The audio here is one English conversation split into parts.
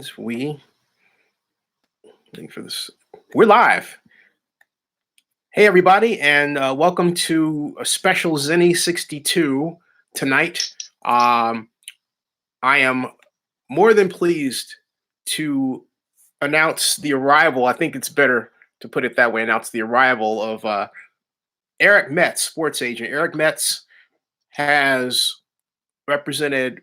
And waiting for this. We're live. Hey, everybody, and welcome to a special Zenny 62 tonight. I am more than pleased to announce the arrival. I think it's better to put it that way. Announce the arrival of Eric Metz, sports agent. Eric Metz has represented,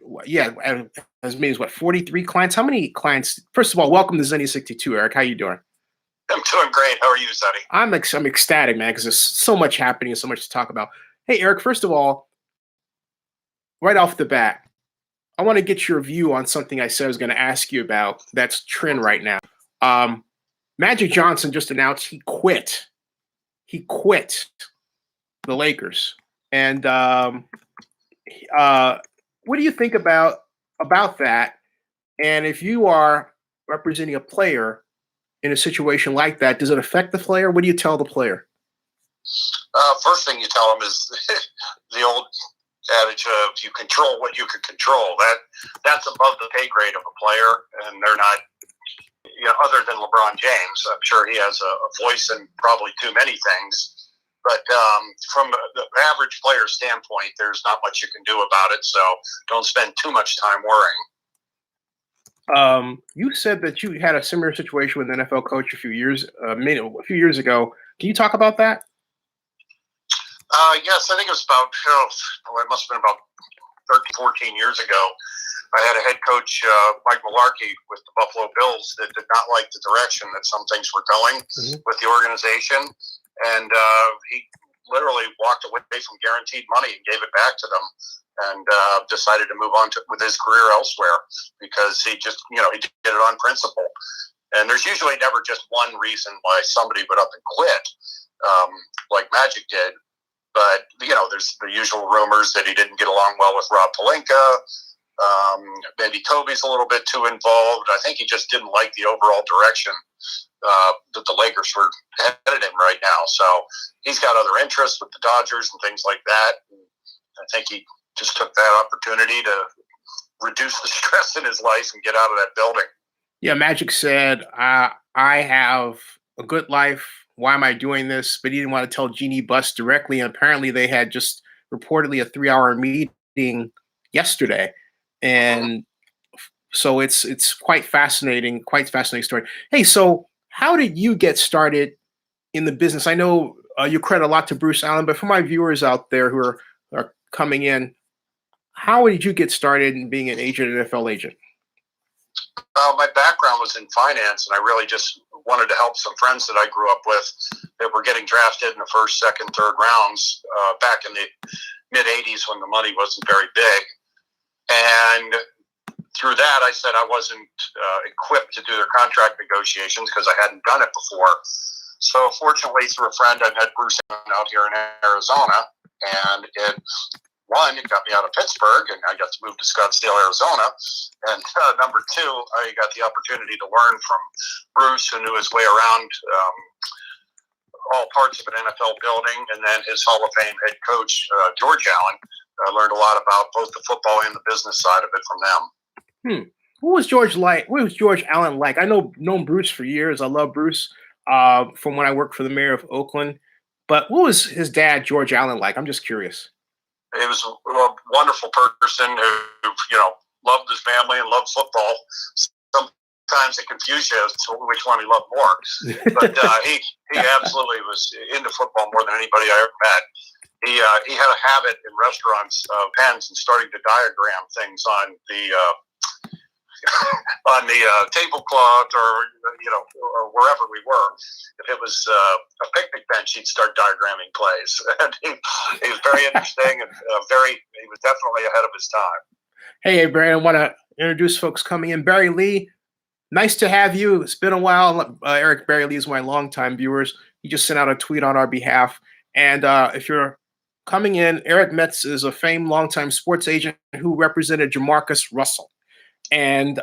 as many as 43 clients. How many clients? First of all, welcome to Zenny 62, Eric. How you doing? I'm doing great. How are you, Sonny? I'm ecstatic, man, because there's so much happening and so much to talk about. Hey, Eric, first of all, right off the bat, I want to get your view on something I said I was going to ask you about that's trend right now. Magic Johnson just announced he quit. He quit the Lakers. And what do you think about that? And if you are representing a player in a situation like that, does it affect the player? What do you tell the player? First thing you tell them is the old adage of you control what you can control. That's above the pay grade of a player, and they're not, other than LeBron James. I'm sure he has a voice in probably too many things. But from the average player standpoint, there's not much you can do about it. So don't spend too much time worrying. You said that you had a similar situation with an NFL coach a few years ago. Can you talk about that? Yes, I think it was about, it must have been about 13, 14 years ago. I had a head coach, Mike Mularkey, with the Buffalo Bills that did not like the direction that some things were going with the organization. And he literally walked away from guaranteed money and gave it back to them, and decided to move on with his career elsewhere because he just, he did it on principle. And there's usually never just one reason why somebody would up and quit, like Magic did. But, there's the usual rumors that he didn't get along well with Rob Pelinka. Maybe Kobe's a little bit too involved. I think he just didn't like the overall direction that the Lakers were headed in right now. So he's got other interests with the Dodgers and things like that. And I think he just took that opportunity to reduce the stress in his life and get out of that building. Yeah, Magic said, I have a good life. Why am I doing this? But he didn't want to tell Jeannie Buss directly. And apparently they had just reportedly a 3-hour meeting yesterday. And so it's quite fascinating story. Hey, so how did you get started in the business? I know you credit a lot to Bruce Allen, but for my viewers out there who are coming in, how did you get started in being an NFL agent? My background was in finance, and I really just wanted to help some friends that I grew up with that were getting drafted in the first, second, third rounds back in the mid-'80s when the money wasn't very big. And through that, I said I wasn't equipped to do their contract negotiations because I hadn't done it before. So fortunately, through a friend, I met Bruce out here in Arizona, and it got me out of Pittsburgh, and I got to move to Scottsdale, Arizona. And number two, I got the opportunity to learn from Bruce, who knew his way around all parts of an NFL building, and then his Hall of Fame head coach, George Allen. I learned a lot about both the football and the business side of it from them. What was George like? What was George Allen like? I known Bruce for years. I love Bruce from when I worked for the mayor of Oakland. But what was his dad, George Allen, like? I'm just curious. He was a wonderful person who loved his family and loved football. Sometimes it confused you as to which one he loved more. But he absolutely was into football more than anybody I ever met. He had a habit in restaurants of pens and starting to diagram things on the tablecloth or wherever we were. If it was a picnic bench, he'd start diagramming plays. And he was very interesting and he was definitely ahead of his time. Hey, Barry, I want to introduce folks coming in. Barry Lee, nice to have you. It's been a while. Eric Barry Lee is one of my longtime viewers. He just sent out a tweet on our behalf. And if you're coming in, Eric Metz is a famed longtime sports agent who represented Jamarcus Russell. And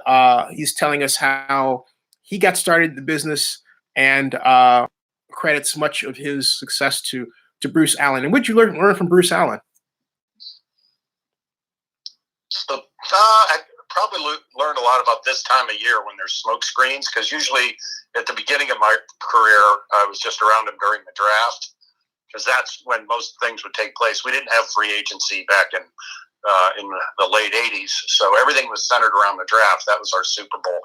he's telling us how he got started in the business and credits much of his success to Bruce Allen. And what did you learn from Bruce Allen? probably learned a lot about this time of year when there's smoke screens, because usually at the beginning of my career, I was just around them during the draft, because that's when most things would take place. We didn't have free agency back in the late 80s, so everything was centered around the draft. That was our Super Bowl.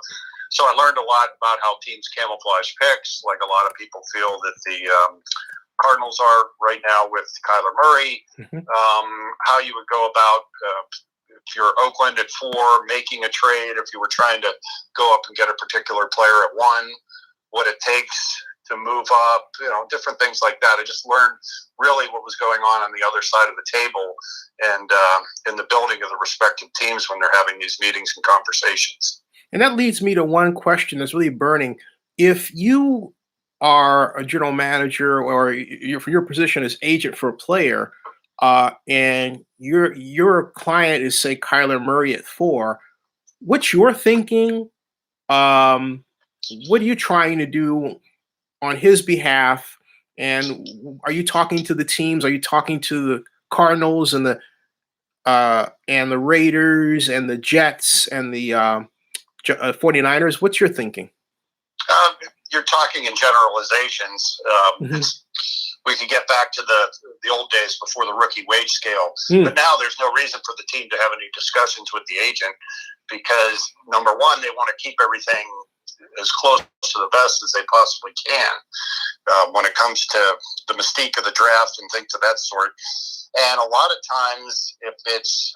So I learned a lot about how teams camouflage picks, like a lot of people feel that the Cardinals are right now with Kyler Murray, how you would go about if you're Oakland at 4, making a trade, if you were trying to go up and get a particular player at 1, what it takes to move up, different things like that. I just learned really what was going on the other side of the table and in the building of the respective teams when they're having these meetings and conversations. And that leads me to one question that's really burning. If you are a general manager or your position as agent for a player, and your client is, say, Kyler Murray at 4, what's your thinking? What are you trying to do on his behalf? And are you talking to the teams? Are you talking to the Cardinals and the Raiders and the Jets and the 49ers? What's your thinking? You're talking in generalizations. We could get back to the old days before the rookie wage scale. But now there's no reason for the team to have any discussions with the agent, because, number one, they want to keep everything as close to the best as they possibly can when it comes to the mystique of the draft and things of that sort. And a lot of times, if it's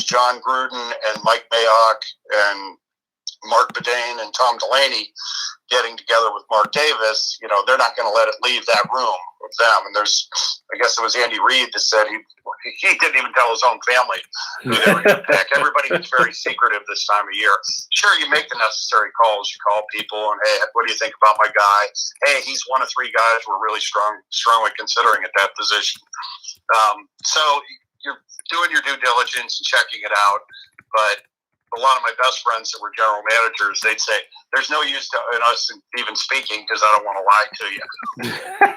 John Gruden and Mike Mayock and Mark Bedane and Tom Delaney getting together with Mark Davis, they're not going to let it leave that room with them. And I guess it was Andy Reid that said he didn't even tell his own family who they were going to pick. Everybody was very secretive this time of year. Sure, you make the necessary calls. You call people and, hey, what do you think about my guy? Hey, he's one of 3 guys we're really strongly considering at that position. So you're doing your due diligence and checking it out. But a lot of my best friends that were general managers, they'd say, there's no use in us even speaking because I don't want to lie to you.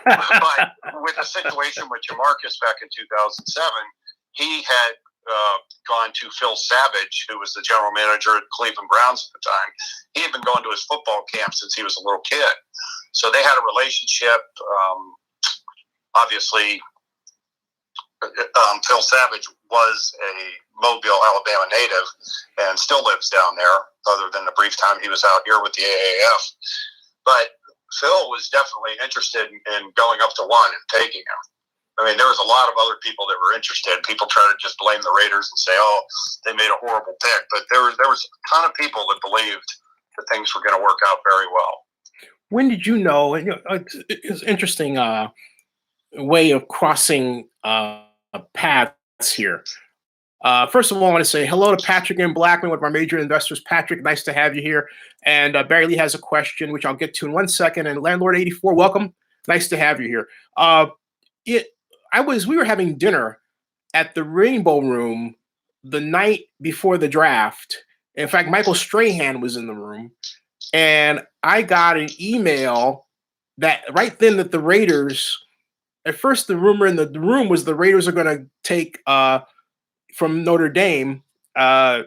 But with the situation with Jamarcus back in 2007, he had gone to Phil Savage, who was the general manager at Cleveland Browns at the time. He had been going to his football camp since he was a little kid. So they had a relationship. Obviously, Phil Savage was a Mobile, Alabama native and still lives down there, other than the brief time he was out here with the AAF. But Phil was definitely interested in going up to 1 and taking him. I mean, there was a lot of other people that were interested. People try to just blame the Raiders and say, oh, they made a horrible pick. But there was a ton of people that believed that things were going to work out very well. When did you know? It's interesting way of crossing paths here. First of all, I want to say hello to Patrick and Blackman, one of our major investors. Patrick, nice to have you here. And Barry Lee has a question, which I'll get to in 1 second. And Landlord 84, welcome. Nice to have you here. We were having dinner at the Rainbow Room the night before the draft. In fact, Michael Strahan was in the room, and I got an email that right then that the Raiders. At first, the rumor in the room was the Raiders are going to take from Notre Dame. My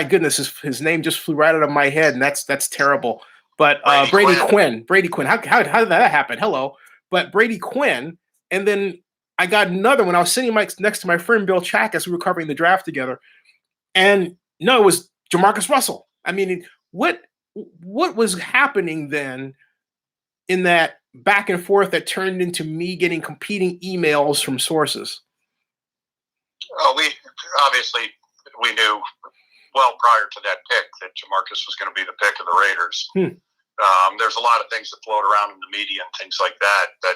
goodness, his name just flew right out of my head, and that's terrible. But Brady Quinn. How did that happen? Hello, but Brady Quinn, and then I got another one. I was sitting next to my friend Bill Chakas. We were covering the draft together, and no, it was Jamarcus Russell. I mean, what was happening then? In that back and forth that turned into me getting competing emails from sources? Well, we knew well prior to that pick that Jamarcus was going to be the pick of the Raiders. There's a lot of things that float around in the media and things like that. But,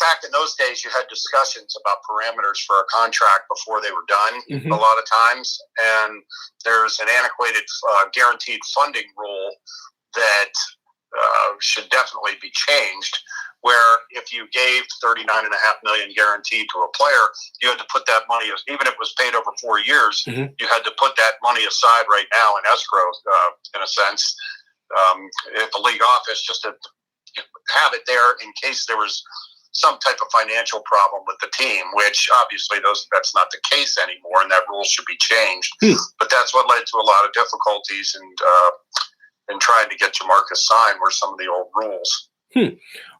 back in those days, you had discussions about parameters for a contract before they were done a lot of times. And there's an antiquated guaranteed funding rule that should definitely be changed, where if you gave $39.5 million guaranteed to a player, you had to put that money, even if it was paid over 4 years, you had to put that money aside right now in escrow, in a sense, at the league office, just to have it there in case there was some type of financial problem with the team, which obviously that's not the case anymore, and that rule should be changed. But that's what led to a lot of difficulties in trying to get Jamarcus signed were some of the old rules.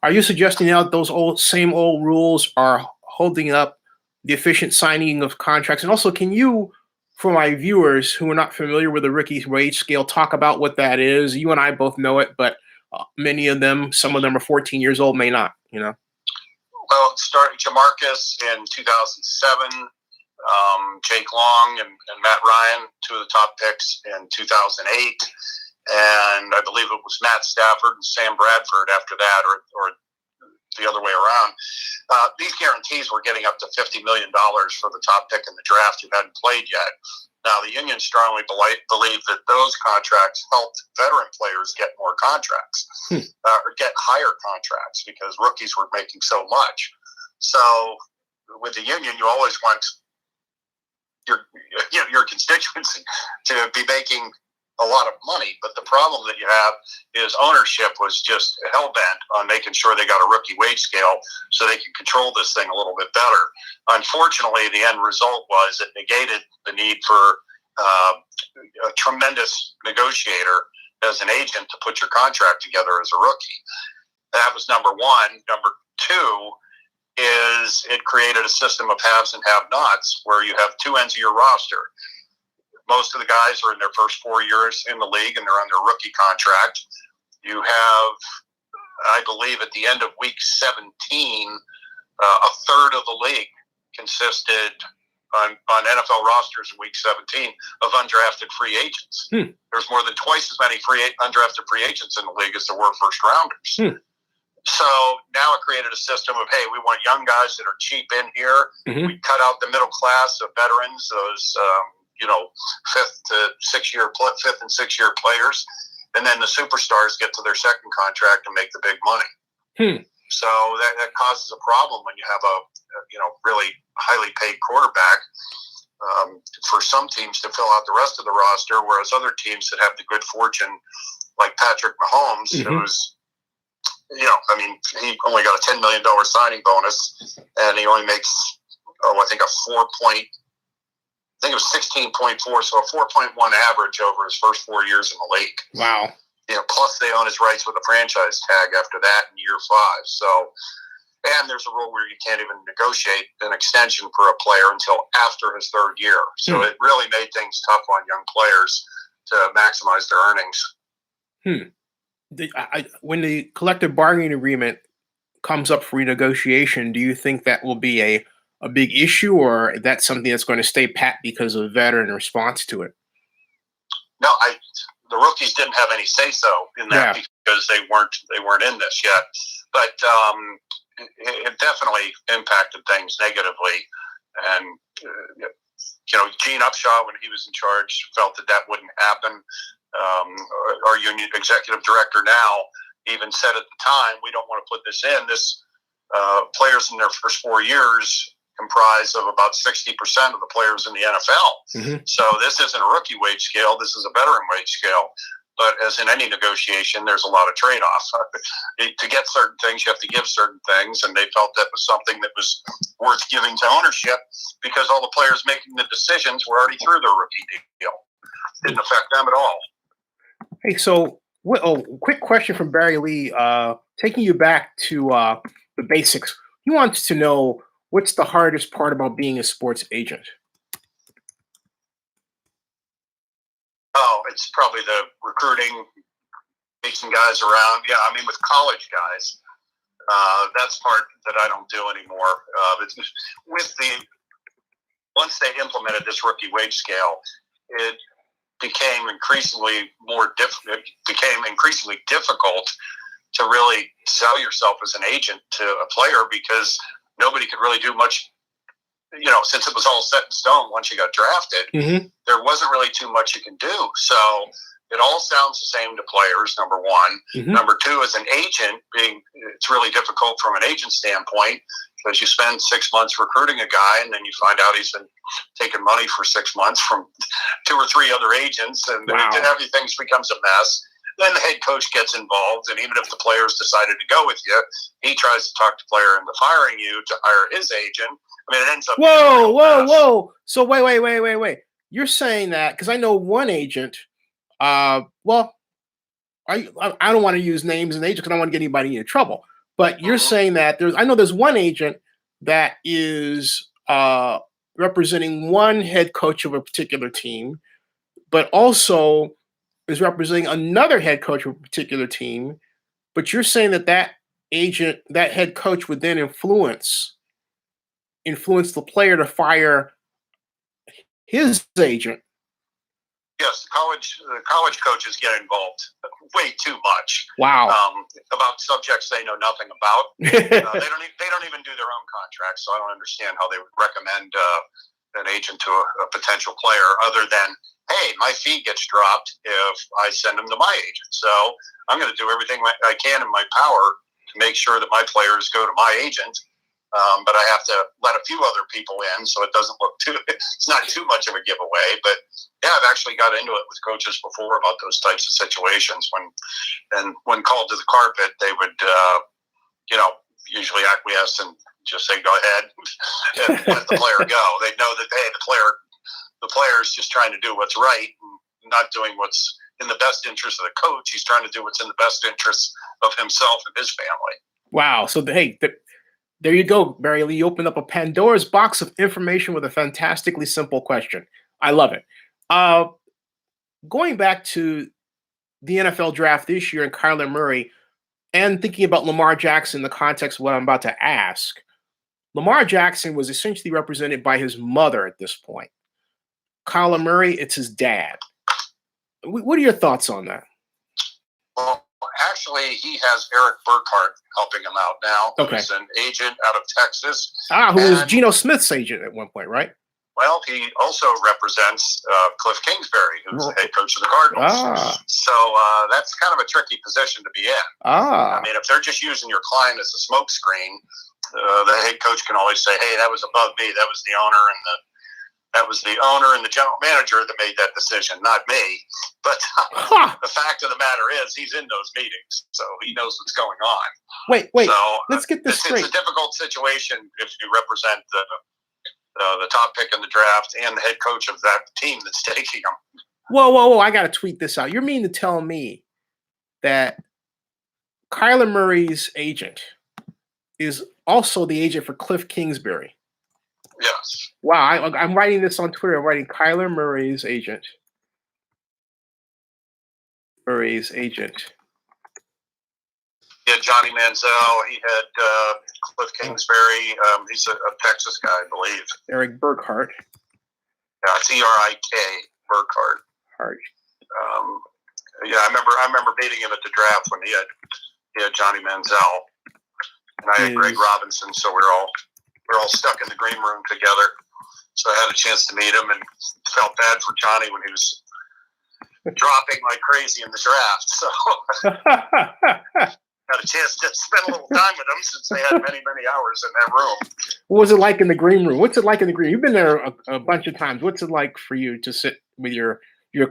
Are you suggesting now that those same old rules are holding up the efficient signing of contracts? And also, can you, for my viewers who are not familiar with the rookie wage scale, talk about what that is? You and I both know it, but many of them, some of them are 14 years old, may not, Well, starting Jamarcus in 2007, Jake Long and Matt Ryan, two of the top picks in 2008. And I believe it was Matt Stafford and Sam Bradford after that, or the other way around. These guarantees were getting up to $50 million for the top pick in the draft who hadn't played yet. Now, the union strongly believe that those contracts helped veteran players get more contracts or get higher contracts because rookies were making so much. So with the union, you always want your constituency to be making a lot of money, but the problem that you have is ownership was just hell-bent on making sure they got a rookie wage scale so they can control this thing a little bit better. Unfortunately, the end result was it negated the need for a tremendous negotiator as an agent to put your contract together as a rookie. That was number one. Number two is it created a system of haves and have-nots where you have two ends of your roster. Most of the guys are in their first 4 years in the league and they're on their rookie contract. You have, I believe, at the end of week 17, a third of the league consisted on NFL rosters in week 17 of undrafted free agents. There's more than twice as many undrafted free agents in the league as there were first rounders. So now it created a system of, hey, we want young guys that are cheap in here. We cut out the middle class of veterans, those fifth and 6 year players, and then the superstars get to their second contract and make the big money. So that causes a problem when you have a really highly paid quarterback for some teams to fill out the rest of the roster, whereas other teams that have the good fortune, like Patrick Mahomes, who's he only got a $10 million signing bonus, and he only makes I think it was 16.4, so a 4.1 average over his first 4 years in the league. Wow. Plus they own his rights with a franchise tag after that in year 5. So, and there's a rule where you can't even negotiate an extension for a player until after his third year. So it really made things tough on young players to maximize their earnings. When the collective bargaining agreement comes up for renegotiation, do you think that will be a big issue, or that's something that's going to stay pat because of veteran response to it? No, the rookies didn't have any say-so in that because they weren't in this yet. But it definitely impacted things negatively. And Gene Upshaw, when he was in charge, felt that wouldn't happen. Our union executive director now even said at the time, we don't want to put this in. This players in their first 4 years comprise of about 60% of the players in the NFL. So this isn't a rookie wage scale. This is a veteran wage scale. But as in any negotiation, there's a lot of trade-offs. To get certain things, you have to give certain things, and they felt that was something that was worth giving to ownership because all the players making the decisions were already through their rookie deal. Didn't affect them at all. Hey, so quick question from Barry Lee, taking you back to the basics. He wants to know, what's the hardest part about being a sports agent? Oh, it's probably the recruiting, chasing guys around. Yeah, I mean, with college guys, that's part that I don't do anymore. Once they implemented this rookie wage scale, it became increasingly difficult to really sell yourself as an agent to a player because nobody could really do much. Since it was all set in stone once you got drafted, there wasn't really too much you can do. So it all sounds the same to players, number one. Number two, as an agent, it's really difficult from an agent standpoint because you spend 6 months recruiting a guy and then you find out he's been taking money for 6 months from 2 or 3 other agents, and everything becomes a mess. then the head coach gets involved, and even if the players decided to go with you, he tries to talk the player into firing you to hire his agent. I mean, it ends up. Whoa! So wait. You're saying that because I know one agent. Well, I don't want to use names and agents because I don't want to get anybody in trouble. But you're saying that there's one agent that is representing one head coach of a particular team, but also is representing another head coach of a particular team. But you're saying that agent, that head coach, would then influence the player to fire his agent. Yes, the college coaches get involved way too much. Wow. About subjects they know nothing about. They don't even do their own contracts, so I don't understand how they would recommend an agent to a potential player other than, hey, my fee gets dropped if I send them to my agent. So I'm going to do everything I can in my power to make sure that my players go to my agent. But I have to let a few other people in, so it doesn't look it's not too much of a giveaway. But yeah, I've actually got into it with coaches before about those types of situations. When called to the carpet, they would, usually acquiesce and just say, "Go ahead," and let the player go. They know that the player's just trying to do what's right, and not doing what's in the best interest of the coach. He's trying to do what's in the best interest of himself and his family. Wow. So there you go, Barry Lee. You opened up a Pandora's box of information with a fantastically simple question. I love it. Going back to the NFL draft this year and Kyler Murray, and thinking about Lamar Jackson in the context of what I'm about to ask, Lamar Jackson was essentially represented by his mother at this point. Kyler Murray, it's his dad. What are your thoughts on that? Well, actually, he has Eric Burkhart helping him out now. Okay. He's an agent out of Texas. Who was Geno Smith's agent at one point, right? Well, he also represents Cliff Kingsbury, who's the head coach of the Cardinals. So that's kind of a tricky position to be in. I mean, if they're just using your client as a smokescreen, the head coach can always say, "Hey, that was above me. That was the owner and the general manager that made that decision, not me." But the fact of the matter is, he's in those meetings, so he knows what's going on. Wait. So, let's get this straight. It's a difficult situation if you represent the top pick in the draft and the head coach of that team that's taking him. Whoa. I got to tweet this out. You mean to tell me that Kyler Murray's agent is also the agent for Cliff Kingsbury? Yes. Wow, I'm writing this on Twitter. I'm writing Kyler Murray's agent. He had Johnny Manziel. He had Cliff Kingsbury. He's a Texas guy, I believe. Eric Burkhart. Yeah, it's E-R-I-K, Burkhart. Yeah, I remember meeting him at the draft when he had Johnny Manziel, and I had Greg Robinson. So we're all stuck in the green room together. So I had a chance to meet him and felt bad for Johnny when he was dropping like crazy in the draft. So had a chance to spend a little time with him since they had many, many hours in that room. What was it like in the green room? What's it like in the green room? You've been there a bunch of times. What's it like for you to sit with your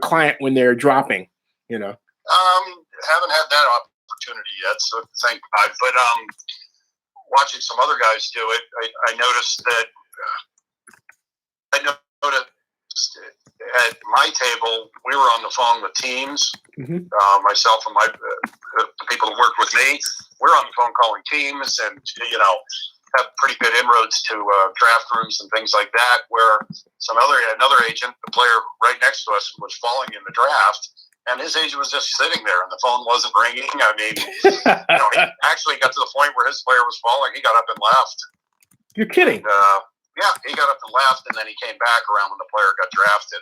client when they're dropping, Haven't had that opportunity yet, so thank God. But watching some other guys do it, I noticed that at my table, we were on the phone with teams. Mm-hmm. Myself and the people who worked with me, we're on the phone calling teams, and have pretty good inroads to draft rooms and things like that. Where another agent, the player right next to us, was falling in the draft, and his agent was just sitting there, and the phone wasn't ringing. I mean, he actually got to the point where his player was falling. He got up and left. You're kidding. And, yeah, he got up and left, and then he came back around when the player got drafted.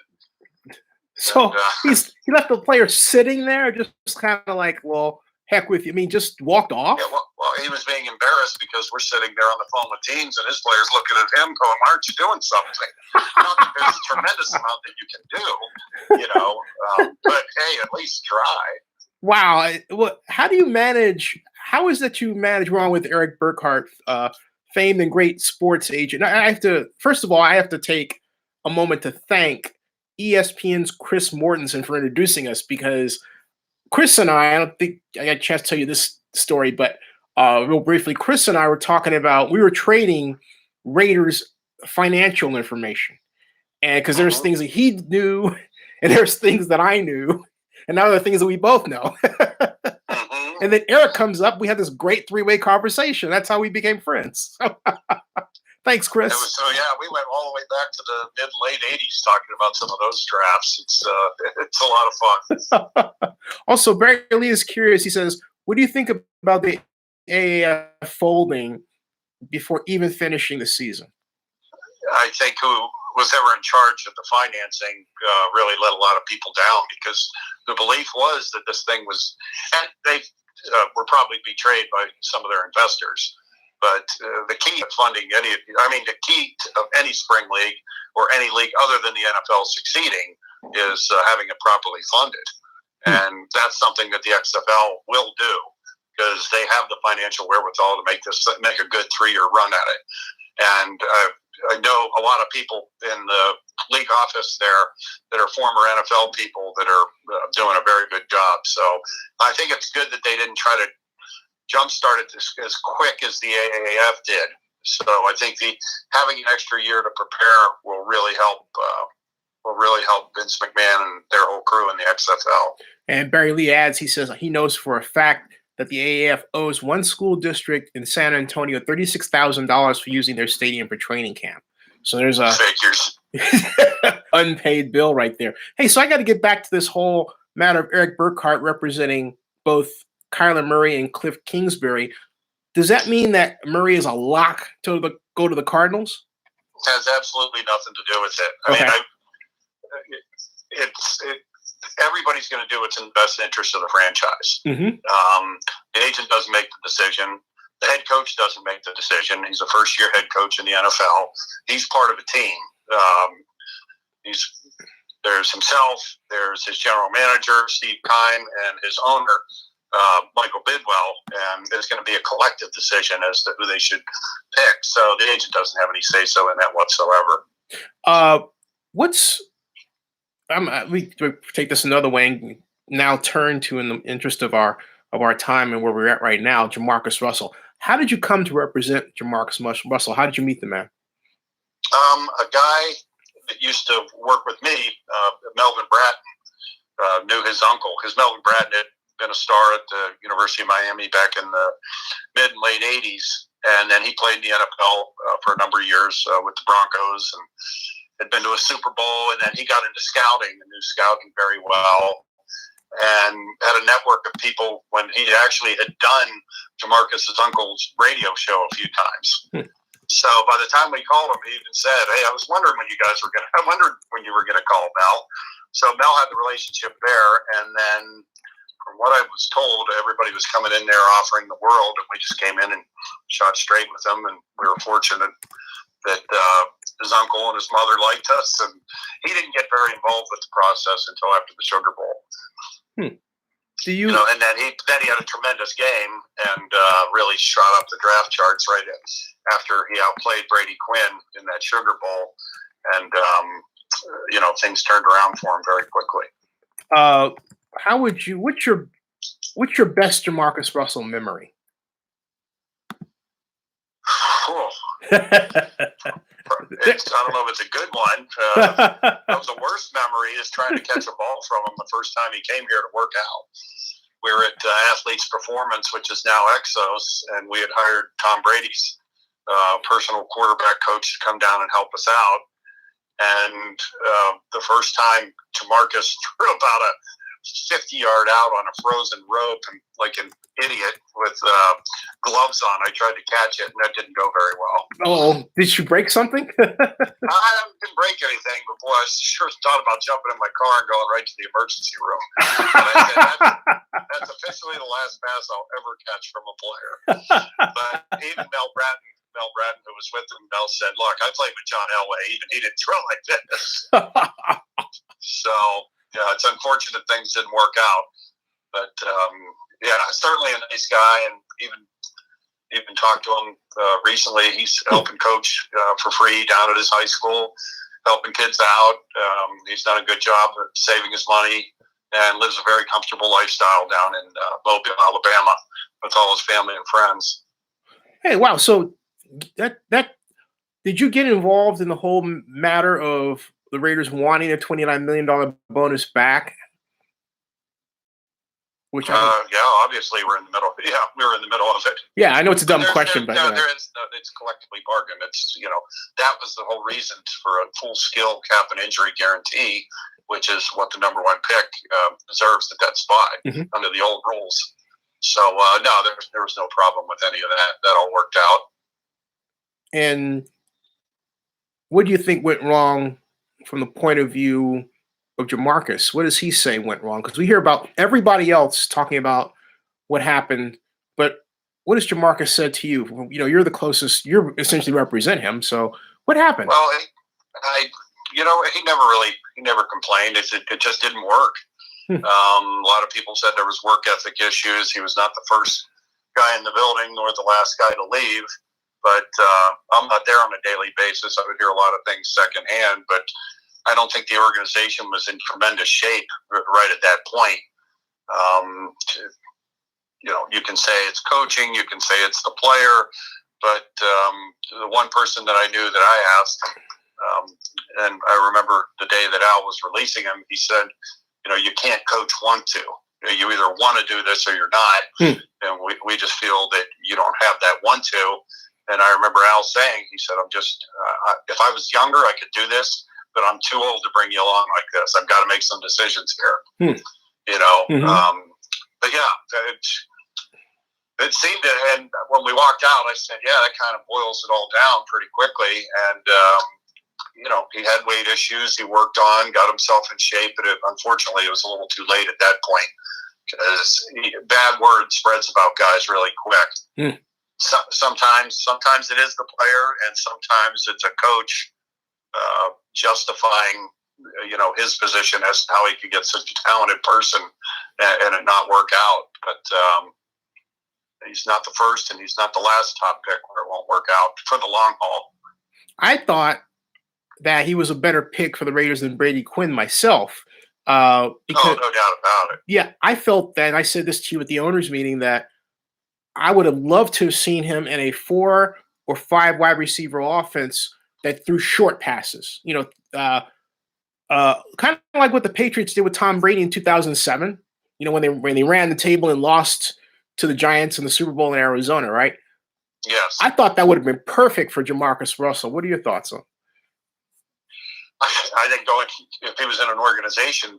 So he left the player sitting there, just kind of like, well, heck with you. I mean, just walked off? Yeah, well, he was being embarrassed because we're sitting there on the phone with teams, and his player's looking at him going, "Why aren't you doing something?" Not that there's a tremendous amount that you can do, but hey, at least try. Wow. How do you manage? How is that you manage wrong with Eric Burkhart, famed and great sports agent? First of all, I have to take a moment to thank ESPN's Chris Mortensen for introducing us, because Chris and I don't think I got a chance to tell you this story, but real briefly, Chris and I were talking about we were trading Raiders financial information, and because there's things that he knew, and there's things that I knew, and now there are things that we both know. And then Eric comes up. We had this great three-way conversation. That's how we became friends. Thanks, Chris. We went all the way back to the mid-late 80s talking about some of those drafts. It's a lot of fun. Also, Barry Lee is curious. He says, what do you think about the AAF folding before even finishing the season? I think who was ever in charge of the financing really let a lot of people down, because the belief was that this thing was, and they were probably betrayed by some of their investors. But the key of funding the key of any spring league or any league other than the NFL succeeding is having it properly funded. And that's something that the XFL will do, because they have the financial wherewithal to make a good 3-year run at it. And I know a lot of people in the league office there that are former NFL people that are doing a very good job. So I think it's good that they didn't try to jumpstart it as quick as the AAF did. So I think having an extra year to prepare will really help. Vince McMahon and their whole crew in the XFL. And Barry Lee adds, he says he knows for a fact that the AAF owes one school district in San Antonio $36,000 for using their stadium for training camp. So there's a figures. unpaid bill right there. Hey, so I got to get back to this whole matter of Eric Burkhart representing both Kyler Murray and Cliff Kingsbury. Does that mean that Murray is a lock to go to the Cardinals? It has absolutely nothing to do with it. Everybody's going to do what's in the best interest of the franchise. The agent doesn't make the decision. The head coach doesn't make the decision. He's a first-year head coach in the NFL. He's part of a team. There's himself, there's his general manager, Steve Keim, and his owner, Michael Bidwell, and there's going to be a collective decision as to who they should pick. So the agent doesn't have any say-so in that whatsoever. We take this another way and now turn to, in the interest of our time and where we're at right now, Jamarcus Russell. How did you come to represent Jamarcus Russell? How did you meet the man? A guy that used to work with me, Melvin Bratton, knew his uncle, because Melvin Bratton had been a star at the University of Miami back in the mid and late 80s. And then he played in the NFL for a number of years with the Broncos, and had been to a Super Bowl, and then he got into scouting and knew scouting very well, and had a network of people when he actually had done Jamarcus's uncle's radio show a few times. So by the time we called him, he even said, "Hey, I wondered when you were gonna call Mel." So Mel had the relationship there, and then from what I was told, everybody was coming in there offering the world, and we just came in and shot straight with them, and we were fortunate that his uncle and his mother liked us, and he didn't get very involved with the process until after the Sugar Bowl. And then he had a tremendous game and really shot up the draft charts right after he outplayed Brady Quinn in that Sugar Bowl, and things turned around for him very quickly. What's your best Jamarcus Russell memory? I don't know if it's a good one. That was the worst memory, is trying to catch a ball from him the first time he came here to work out. We were at Athletes Performance, which is now Exos, and we had hired Tom Brady's personal quarterback coach to come down and help us out. And the first time Jamarcus threw about a 50-yard out on a frozen rope, and like an idiot with gloves on, I tried to catch it, and that didn't go very well. Oh, did you break something? I didn't break anything, but boy, I sure thought about jumping in my car and going right to the emergency room. And I said, that's officially the last pass I'll ever catch from a player. But even Mel Bratton, who was with him, Mel said, "Look, I played with John Elway. Even he didn't throw like this." So, yeah, it's unfortunate things didn't work out. But, certainly a nice guy, and even talked to him recently. He's helping coach for free down at his high school, helping kids out. He's done a good job of saving his money and lives a very comfortable lifestyle down in Mobile, Alabama, with all his family and friends. Hey, wow. So that did you get involved in the whole matter of the Raiders wanting a $29 million bonus back? Which yeah, obviously we're in the middle. Yeah, we were in the middle of it. Yeah, I know it's a dumb question, but there is it's collectively bargained. It's that was the whole reason for a full skill cap and injury guarantee, which is what the number one pick deserves at that spot under the old rules. So no, there was no problem with any of that. That all worked out. And what do you think went wrong from the point of view of Jamarcus? What does he say went wrong? Because we hear about everybody else talking about what happened, but what has Jamarcus said to you? You're the closest. You essentially represent him. So what happened? Well, he never complained. It just didn't work. A lot of people said there was work ethic issues. He was not the first guy in the building nor the last guy to leave. But I'm not there on a daily basis. I would hear a lot of things secondhand, but I don't think the organization was in tremendous shape right at that point. You can say it's coaching, you can say it's the player, but the one person that I knew that I asked, and I remember the day that Al was releasing him, he said, you can't coach want to. You either want to do this or you're not. And we just feel that you don't have that want to. And I remember Al saying, he said, I'm just, if I was younger, I could do this, but I'm too old to bring you along like this. I've got to make some decisions here. But yeah, it seemed to, and when we walked out, I said, yeah, that kind of boils it all down pretty quickly. And, he had weight issues he worked on, got himself in shape, but unfortunately it was a little too late at that point because bad word spreads about guys really quick. Sometimes it is the player, and sometimes it's a coach justifying, his position as to how he could get such a talented person and it not work out. But he's not the first, and he's not the last top pick where it won't work out for the long haul. I thought that he was a better pick for the Raiders than Brady Quinn myself. Because, no doubt about it. Yeah, I felt that, and I said this to you at the owners' meeting, that I would have loved to have seen him in a 4 or 5 wide receiver offense that threw short passes. Kind of like what the Patriots did with Tom Brady in 2007. When they ran the table and lost to the Giants in the Super Bowl in Arizona, right? Yes. I thought that would have been perfect for Jamarcus Russell. What are your thoughts on? I think if he was in an organization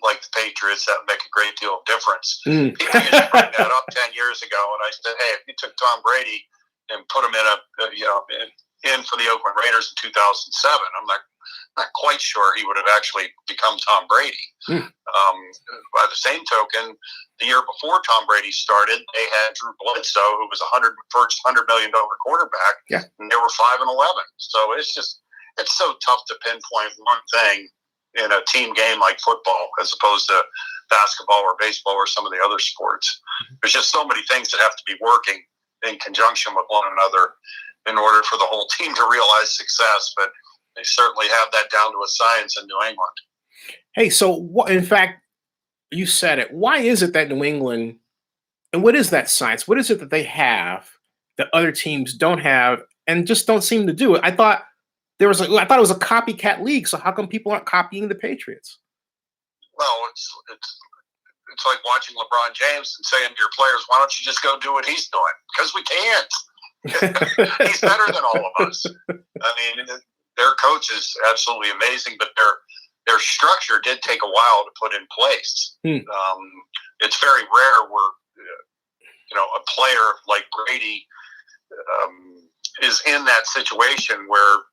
like the Patriots, that would make a great deal of difference. People used to bring that up 10 years ago, and I said, hey, if you took Tom Brady and put him in for the Oakland Raiders in 2007, I'm not quite sure he would have actually become Tom Brady. By the same token, the year before Tom Brady started, they had Drew Bledsoe, who was first $100 million quarterback, and they were 5-11. So it's so tough to pinpoint one thing in a team game like football as opposed to basketball or baseball or some of the other sports. There's just so many things that have to be working in conjunction with one another in order for the whole team to realize success. But they certainly have that down to a science in New England. Hey, so in fact, you said it. Why is it that New England, and what is that science? What is it that they have that other teams don't have and just don't seem to do it? I thought it was a copycat league. So how come people aren't copying the Patriots? Well, it's like watching LeBron James and saying to your players, "Why don't you just go do what he's doing?" Because we can't. He's better than all of us. I mean, their coach is absolutely amazing, but their structure did take a while to put in place. It's very rare where a player like Brady is in that situation where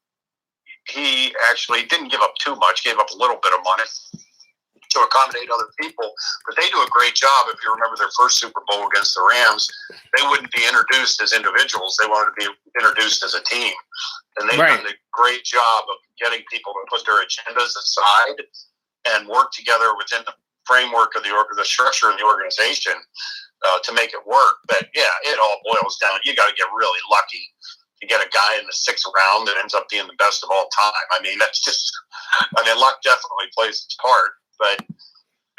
he actually didn't give up too much, gave up a little bit of money to accommodate other people, but they do a great job. If you remember their first Super Bowl against the Rams, they wouldn't be introduced as individuals. They wanted to be introduced as a team. And they've done a great job of getting people to put their agendas aside and work together within the framework of the structure of the organization to make it work. But yeah, it all boils down. You got to get really lucky. You get a guy in the 6th round that ends up being the best of all time. I mean, luck definitely plays its part. But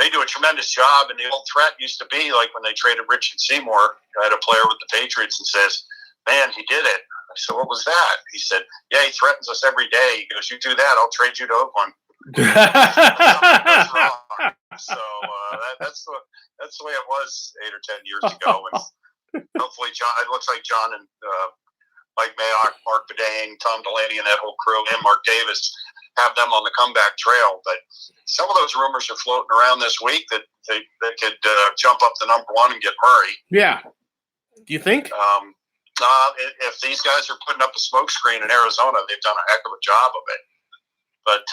they do a tremendous job. And the old threat used to be like when they traded Richard Seymour, I had a player with the Patriots and says, "Man, he did it." I said, "What was that?" He said, "Yeah, he threatens us every day." He goes, "You do that, I'll trade you to Oakland." Something goes wrong. So that's the way it was 8 or 10 years ago. And hopefully, John. It looks like John and Mike Mayock, Mark Bedane, Tom Delaney, and that whole crew, and Mark Davis, have them on the comeback trail. But some of those rumors are floating around this week that they could jump up to number one and get Murray. Yeah. Do you think? If these guys are putting up a smokescreen in Arizona, they've done a heck of a job of it. But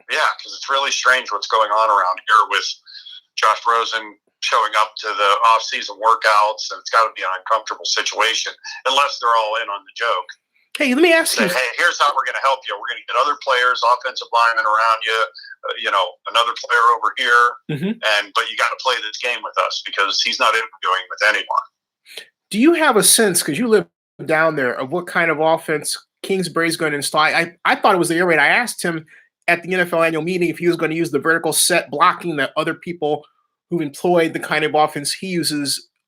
yeah, because it's really strange what's going on around here with Josh Rosen showing up to the off-season workouts, and it's got to be an uncomfortable situation unless they're all in on the joke. Hey, let me ask you. Hey, here's how we're going to help you. We're going to get other players, offensive linemen around you, another player over here, but you got to play this game with us because he's not interviewing with anyone. Do you have a sense, because you live down there, of what kind of offense Kingsbury's going to install? I thought it was the air raid. I asked him at the NFL annual meeting if he was going to use the vertical set blocking that other people who employed the kind of offense he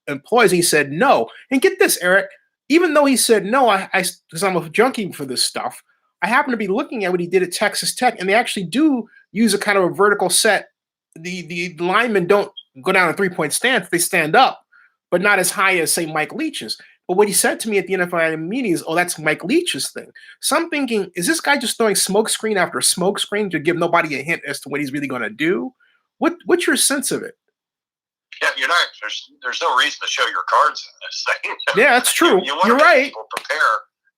employs. He said no. And get this, Eric, even though he said no, because I'm a junkie for this stuff, I happen to be looking at what he did at Texas Tech, and they actually do use a kind of a vertical set. The linemen don't go down a three-point stance. They stand up, but not as high as, say, Mike Leach's. But what he said to me at the NFL annual meeting is, "Oh, that's Mike Leach's thing." So I'm thinking, is this guy just throwing smoke screen after smoke screen to give nobody a hint as to what he's really going to do? What's your sense of it? Yeah, you're not. There's no reason to show your cards in this thing. Yeah, that's true. You want You're to right. People prepare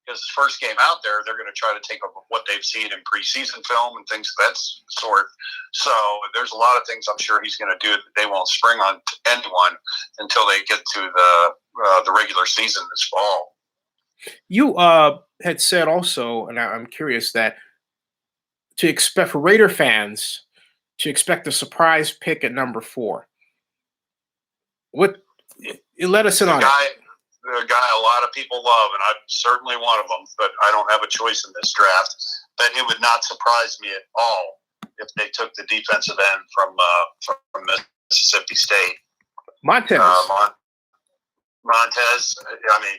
because the first game out there, they're going to try to take up what they've seen in preseason film and things of that sort. So there's a lot of things I'm sure he's going to do that they won't spring on anyone until they get to the regular season this fall. You had said also, and I'm curious, that to expect for Raider fans to expect a surprise pick at number 4. What? Let us in on it. The guy a lot of people love, and I'm certainly one of them, but I don't have a choice in this draft. But it would not surprise me at all if they took the defensive end from Mississippi State. Montez. Montez, I mean,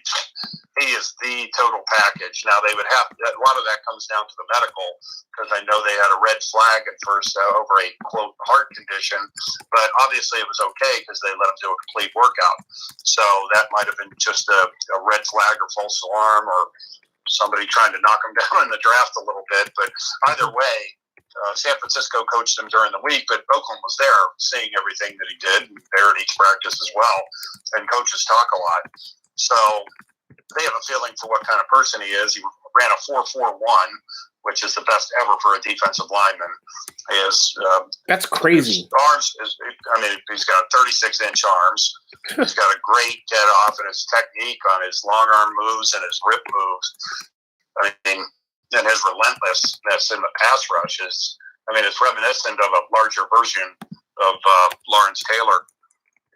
he is the total package. Now, they would have a lot of that comes down to the medical, because I know they had a red flag at first over a, quote, heart condition, but obviously it was okay because they let him do a complete workout. So that might have been just a red flag or false alarm or somebody trying to knock him down in the draft a little bit. But either way, San Francisco coached him during the week, but Oakland was there seeing everything that he did, and there at each practice as well. And coaches talk a lot. So they have a feeling for what kind of person he is. He ran a 4.41, which is the best ever for a defensive lineman. That's crazy. His arms, he's got 36-inch arms. He's got a great get off, and his technique on his long arm moves and his rip moves. I mean, and his relentlessness in the pass rush is, it's reminiscent of a larger version of Lawrence Taylor.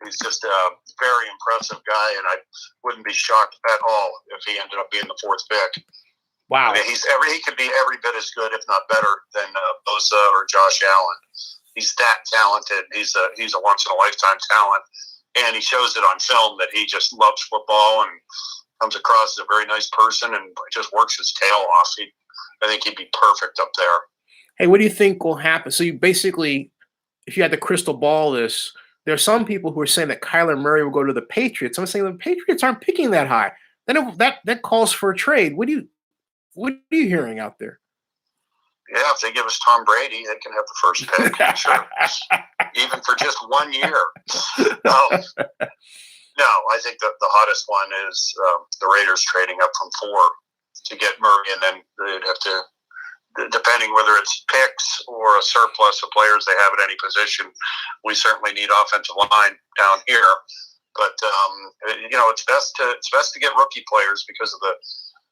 He's just a very impressive guy, and I wouldn't be shocked at all if he ended up being the 4th pick. Wow. He could be every bit as good, if not better, than Bosa or Josh Allen. He's that talented. He's a once-in-a-lifetime talent, and he shows it on film that he just loves football and comes across as a very nice person and just works his tail off. I think he'd be perfect up there. Hey, what do you think will happen? So you basically, if you had the crystal ball this, there are some people who are saying that Kyler Murray will go to the Patriots. I'm saying the Patriots aren't picking that high. Then that calls for a trade. What are you hearing out there? Yeah, if they give us Tom Brady, they can have the first pick. Sure. Even for just 1 year. No, I think that the hottest one is the Raiders trading up from 4 to get Murray, and then they'd have to, depending whether it's picks or a surplus of players they have at any position, we certainly need offensive line down here. But it's best to get rookie players because of the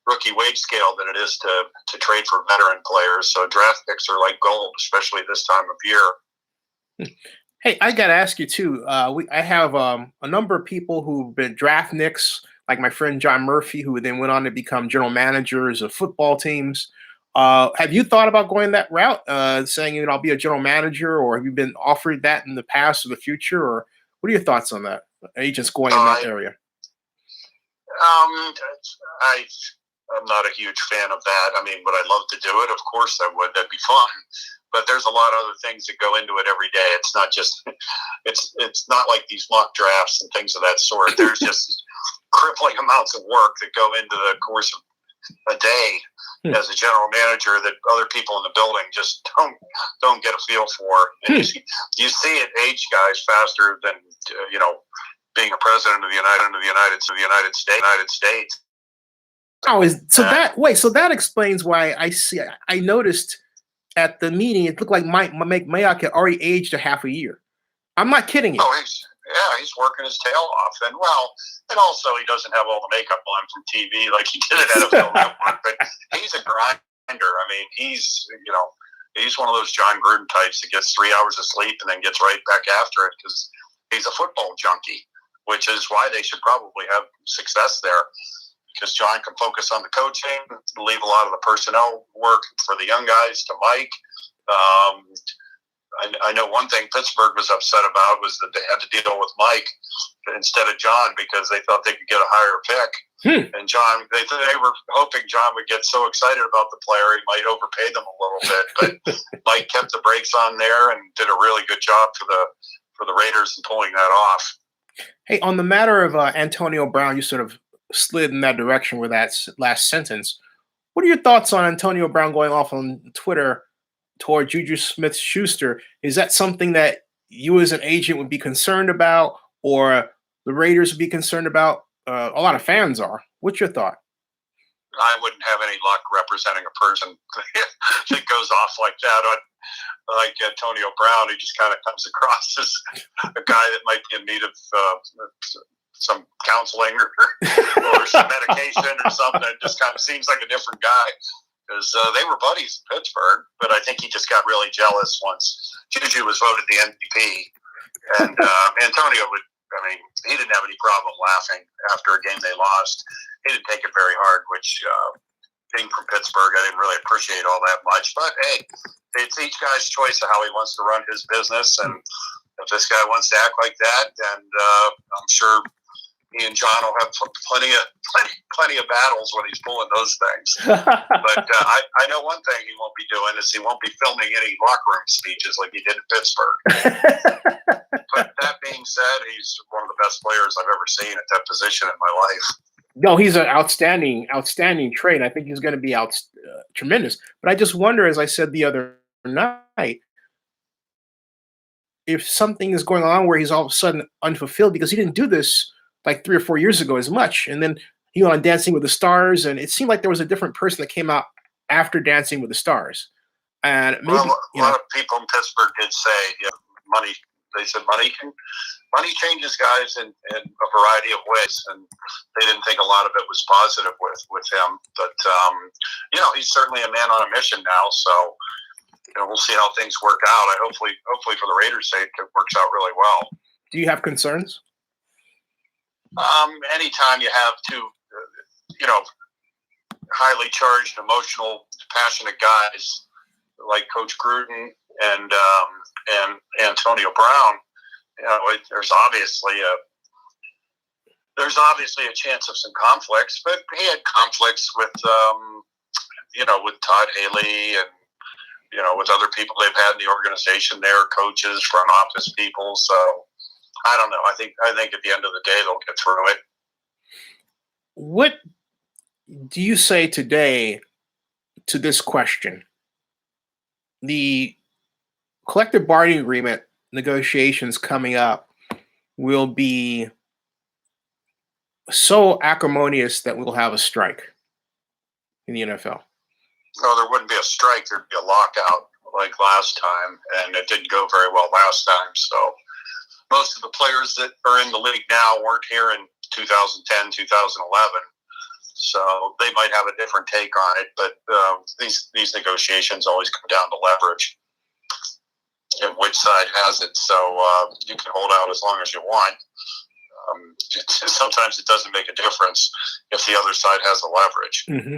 rookie wage scale that it is to trade for veteran players. So draft picks are like gold, especially this time of year. Hey, I got to ask you too. I have a number of people who've been draft nicks, like my friend John Murphy, who then went on to become general managers of football teams. Have you thought about going that route, saying, I'll be a general manager, or have you been offered that in the past or the future, or what are your thoughts on that? Agents going in that area. I'm not a huge fan of that. I mean, would I love to do it? Of course I would. That'd be fun. But there's a lot of other things that go into it every day. It's not just, it's not like these mock drafts and things of that sort. There's just crippling amounts of work that go into the course of a day as a general manager that other people in the building just don't get a feel for. And you see it age guys faster than, being a president of the United States. Oh, so that explains why I noticed at the meeting, it looked like Mike Mayock had already aged a half a year. I'm not kidding you. Oh, he's working his tail off. And also he doesn't have all the makeup on from TV like he did at NFL Network, but he's a grinder. I mean, he's one of those John Gruden types that gets 3 hours of sleep and then gets right back after it because he's a football junkie, which is why they should probably have success there. Because John can focus on the coaching, leave a lot of the personnel work for the young guys to Mike. I know one thing Pittsburgh was upset about was that they had to deal with Mike instead of John because they thought they could get a higher pick. And John, they were hoping John would get so excited about the player he might overpay them a little bit. But Mike kept the brakes on there and did a really good job for the Raiders in pulling that off. Hey, on the matter of Antonio Brown, you sort of slid in that direction with that last sentence. What are your thoughts on Antonio Brown going off on Twitter toward Juju Smith-Schuster? Is that something that you as an agent would be concerned about, or the Raiders would be concerned about? A lot of fans are. What's your thought? I wouldn't have any luck representing a person that goes off like that. Like Antonio Brown, he just kind of comes across as a guy that might be in need of some counseling or some medication or something. It just kind of seems like a different guy because they were buddies in Pittsburgh, but I think he just got really jealous once Juju was voted the MVP. And Antonio he didn't have any problem laughing after a game they lost. He didn't take it very hard, which being from Pittsburgh, I didn't really appreciate all that much. But hey, it's each guy's choice of how he wants to run his business. And if this guy wants to act like that, then I'm sure he and John will have plenty of battles when he's pulling those things. But I know one thing he won't be doing is he won't be filming any locker room speeches like he did in Pittsburgh. But that being said, he's one of the best players I've ever seen at that position in my life. No, he's an outstanding trade. I think he's going to be tremendous. But I just wonder, as I said the other night, if something is going on where he's all of a sudden unfulfilled because he didn't do this like 3 or 4 years ago as much. And then he went on Dancing with the Stars, and it seemed like there was a different person that came out after Dancing with the Stars. And maybe, a lot of people in Pittsburgh did say money. They said money changes guys in a variety of ways, and they didn't think a lot of it was positive with him. But he's certainly a man on a mission now, so we'll see how things work out. Hopefully for the Raiders' sake, it works out really well. Do you have concerns? Anytime you have two, highly charged, emotional, passionate guys like Coach Gruden and Antonio Brown, there's obviously a chance of some conflicts. But he had conflicts with with Todd Haley and with other people they've had in the organization there, coaches, front office people. So I don't know. I think at the end of the day they'll get through it. What do you say today to this question? The collective bargaining agreement negotiations coming up will be so acrimonious that we'll have a strike in the NFL. No, there wouldn't be a strike. There'd be a lockout like last time, and it didn't go very well last time. So most of the players that are in the league now weren't here in 2010, 2011. So they might have a different take on it, but these negotiations always come down to leverage and which side has it. So you can hold out as long as you want. Sometimes it doesn't make a difference if the other side has the leverage. Mm-hmm.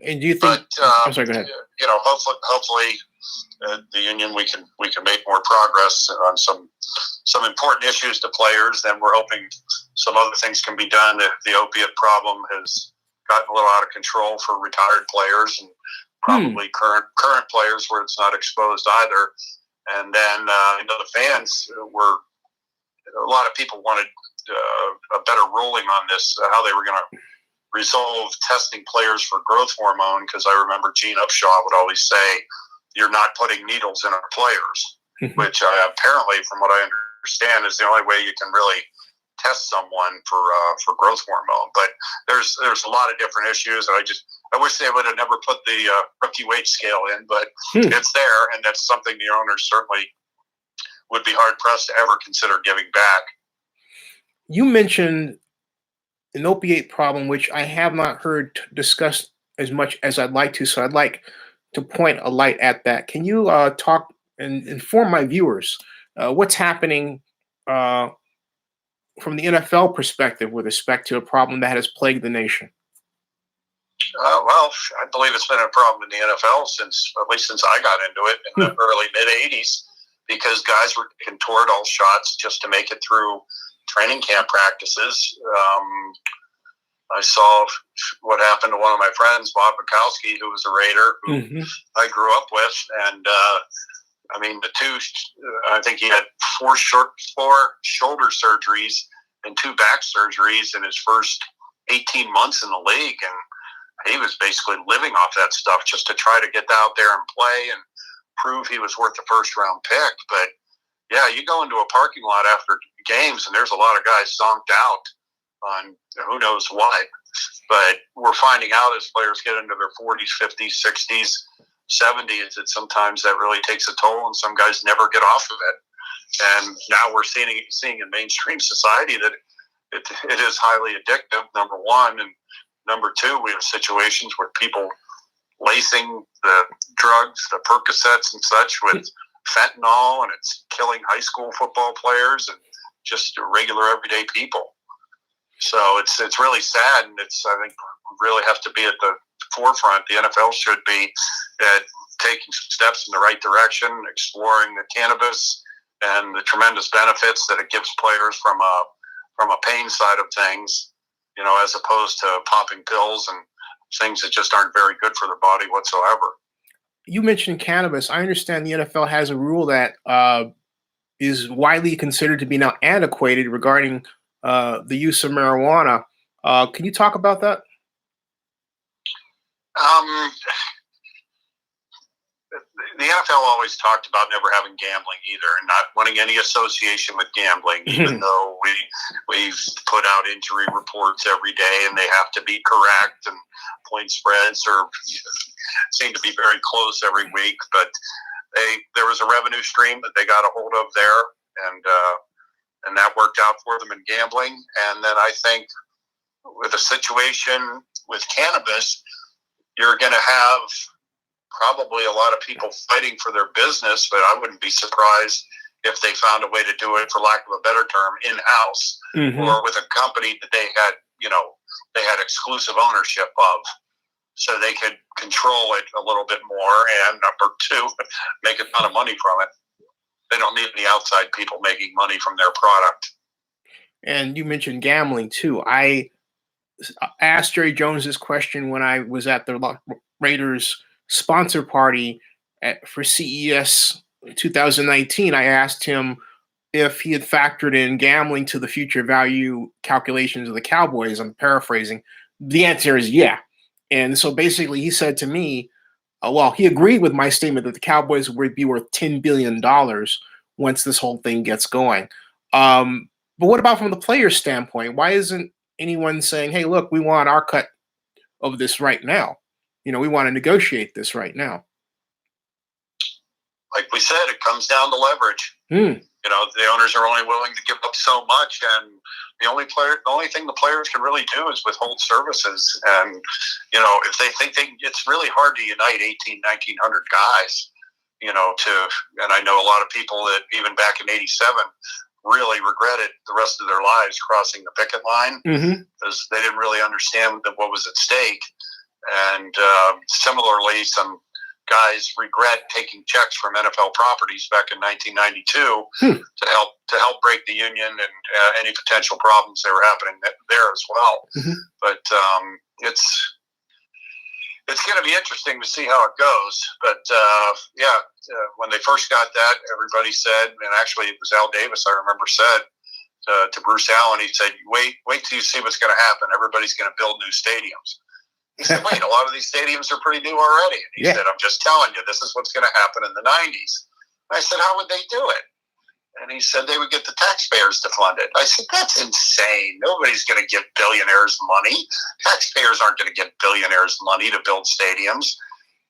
And do you think? But I'm sorry. Go ahead. Hopefully, the union we can make more progress on some important issues to players. Then we're hoping some other things can be done. The opiate problem has gotten a little out of control for retired players and probably current players where it's not exposed either. And then the fans were, a lot of people wanted a better ruling on this, how they were going to resolve testing players for growth hormone, because I remember Gene Upshaw would always say, you're not putting needles in our players, which apparently, from what I understand, is the only way you can really test someone for growth hormone. But there's a lot of different issues, and I wish they would have never put the rookie weight scale in, but it's there, and that's something the owners certainly would be hard-pressed to ever consider giving back. You mentioned an opiate problem, which I have not heard discussed as much as I'd like to, so I'd like to point a light at that. Can you talk and inform my viewers what's happening from the NFL perspective with respect to a problem that has plagued the nation? Well, I believe it's been a problem in the NFL at least since I got into it in the early mid-'80s, because guys were taking Toradol shots just to make it through training camp practices. I saw what happened to one of my friends, Bob Bukowski, who was a Raider, who I grew up with. And, I think he had four shoulder surgeries and 2 back surgeries in his first 18 months in the league. And he was basically living off that stuff just to try to get out there and play and prove he was worth the first-round pick. But, yeah, you go into a parking lot after games, and there's a lot of guys zonked out on who knows what. But we're finding out as players get into their 40s, 50s, 60s, 70s, that sometimes that really takes a toll, and some guys never get off of it. And now we're seeing in mainstream society that it is highly addictive, number one. And number two, we have situations where people lacing the drugs, the Percocets and such, with fentanyl, and it's killing high school football players and just regular everyday people. So it's really sad, and I think we really have to be at the forefront. The NFL should be at taking steps in the right direction, exploring the cannabis and the tremendous benefits that it gives players from a pain side of things, as opposed to popping pills and things that just aren't very good for their body whatsoever. You mentioned cannabis. I understand the NFL has a rule that is widely considered to be now antiquated regarding the use of marijuana. Can you talk about that? The NFL always talked about never having gambling either, and not wanting any association with gambling, even though we've put out injury reports every day, and they have to be correct, and point spreads seem to be very close every week. But there was a revenue stream that they got a hold of there, and that worked out for them in gambling. And then I think with a situation with cannabis, you're going to have probably a lot of people fighting for their business, but I wouldn't be surprised if they found a way to do it, for lack of a better term, in-house, or with a company that they had exclusive ownership of, so they could control it a little bit more, and number two, make a ton of money from it. They don't need any outside people making money from their product. And you mentioned gambling too. I asked Jerry Jones this question when I was at the Raiders sponsor party for CES 2019. I asked him if he had factored in gambling to the future value calculations of the Cowboys. I'm paraphrasing. The answer is yeah. And so basically he said to me, he agreed with my statement that the Cowboys would be worth $10 billion once this whole thing gets going. But what about from the player's standpoint? Why isn't anyone saying, hey, look, we want our cut of this right now? We want to negotiate this right now. Like we said, it comes down to leverage. The owners are only willing to give up so much, and the only thing the players can really do is withhold services. And if they think it's really hard to unite 1,900 guys, and I know a lot of people that even back in '87 really regretted the rest of their lives crossing the picket line because they didn't really understand what was at stake. And similarly, some guys regret taking checks from NFL properties back in 1992 to help break the union and any potential problems that were happening there as well. But it's going to be interesting to see how it goes. But when they first got that, everybody said, and actually it was Al Davis, I remember, said to Bruce Allen, he said, wait till you see what's going to happen. Everybody's going to build new stadiums. He said, wait, a lot of these stadiums are pretty new already. And he said, I'm just telling you, this is what's going to happen in the 90s. I said, how would they do it? And he said they would get the taxpayers to fund it. I said, that's insane. Nobody's going to give billionaires money. Taxpayers aren't going to give billionaires money to build stadiums.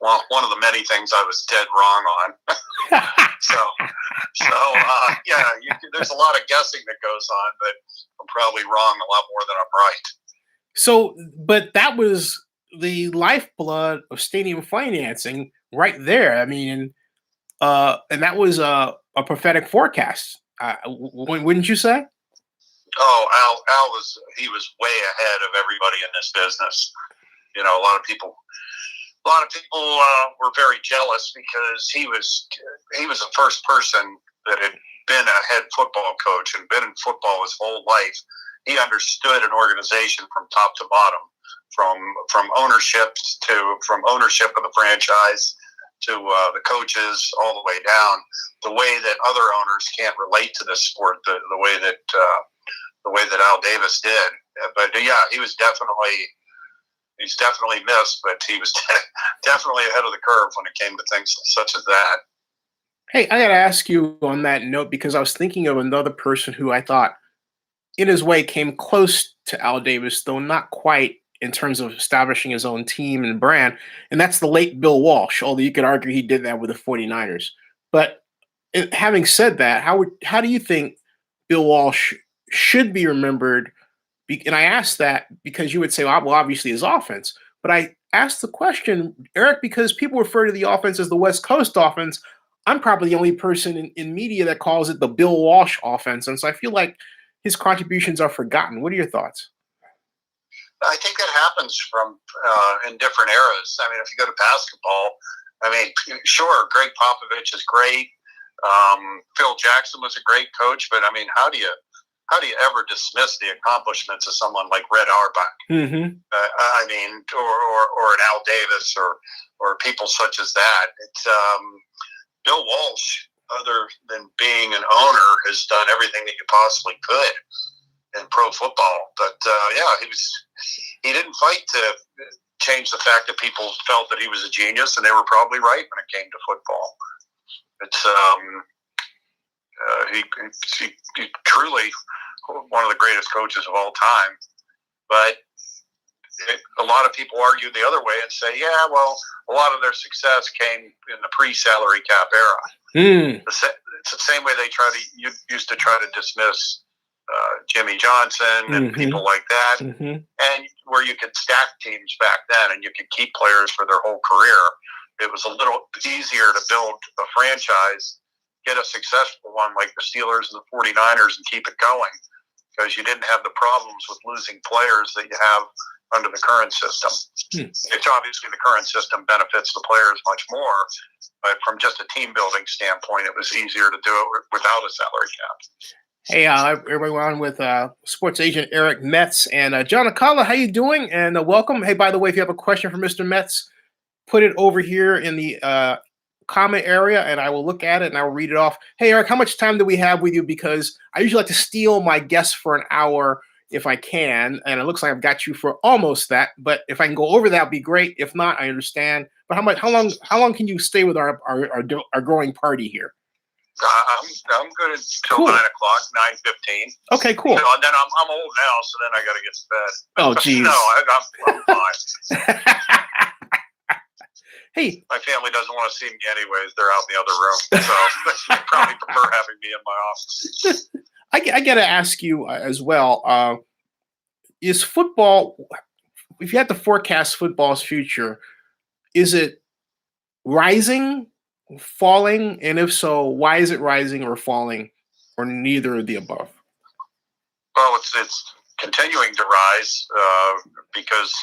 Well, one of the many things I was dead wrong on. There's a lot of guessing that goes on, but I'm probably wrong a lot more than I'm right. So, but that was the lifeblood of stadium financing right there. I mean, and that was a prophetic forecast. Wouldn't you say? Oh, Al was way ahead of everybody in this business. You know, a lot of people were very jealous because he was the first person that had been a head football coach and been in football his whole life. He understood an organization from top to bottom, from ownership of the franchise to the coaches, all the way down. The way that other owners can't relate to this sport, the way that Al Davis did. But he's definitely missed, but he was definitely ahead of the curve when it came to things such as that. Hey, I got to ask you on that note, because I was thinking of another person who I thought, in his way, came close to Al Davis, though not quite in terms of establishing his own team and brand, and that's the late Bill Walsh, although you could argue he did that with the 49ers. But having said that, how do you think Bill Walsh should be remembered? And I asked that because you would say, well, obviously his offense. But I asked the question, Eric, because people refer to the offense as the West Coast offense. I'm probably the only person in media that calls it the Bill Walsh offense. And so I feel like his contributions are forgotten. What are your thoughts? I think that happens in different eras. I mean, if you go to basketball, I mean, sure, Greg Popovich is great. Phil Jackson was a great coach, but I mean, how do you ever dismiss the accomplishments of someone like Red Auerbach? I mean, or an Al Davis or people such as that. It's Bill Walsh, other than being an owner, has done everything that you possibly could in pro football. But he didn't fight to change the fact that people felt that he was a genius, and they were probably right when it came to football. It's he truly one of the greatest coaches of all time. But a lot of people argue the other way and say, a lot of their success came in the pre-salary cap era. It's the same way they used to try to dismiss Jimmy Johnson and people like that, and where you could stack teams back then and you could keep players for their whole career. It was a little easier to build a franchise, get a successful one like the Steelers and the 49ers, and keep it going, because you didn't have the problems with losing players that you have under the current system. It's obviously the current system benefits the players much more, but from just a team building standpoint, it was easier to do it without a salary cap. Hey, everyone, with sports agent Eric Metz and John Acala. How you doing? And welcome. Hey, by the way, if you have a question for Mr. Metz, put it over here in the comment area, and I will look at it and I will read it off. Hey, Eric, how much time do we have with you? Because I usually like to steal my guests for an hour if I can, and it looks like I've got you for almost that. But if I can go over that, would be great. If not, I understand. But how long can you stay with our growing party here? I'm good until 9 o'clock, 9:15. Okay, cool. And then I'm old now, so then I got to get to bed. Oh, geez. No, I'm fine. Hey, my family doesn't want to see me anyways. They're out in the other room, so they probably prefer having me in my office. I got to ask you as well. Is football, if you had to forecast football's future, is it rising, falling? And if so, why is it rising or falling, or neither of the above? Well, it's continuing to rise because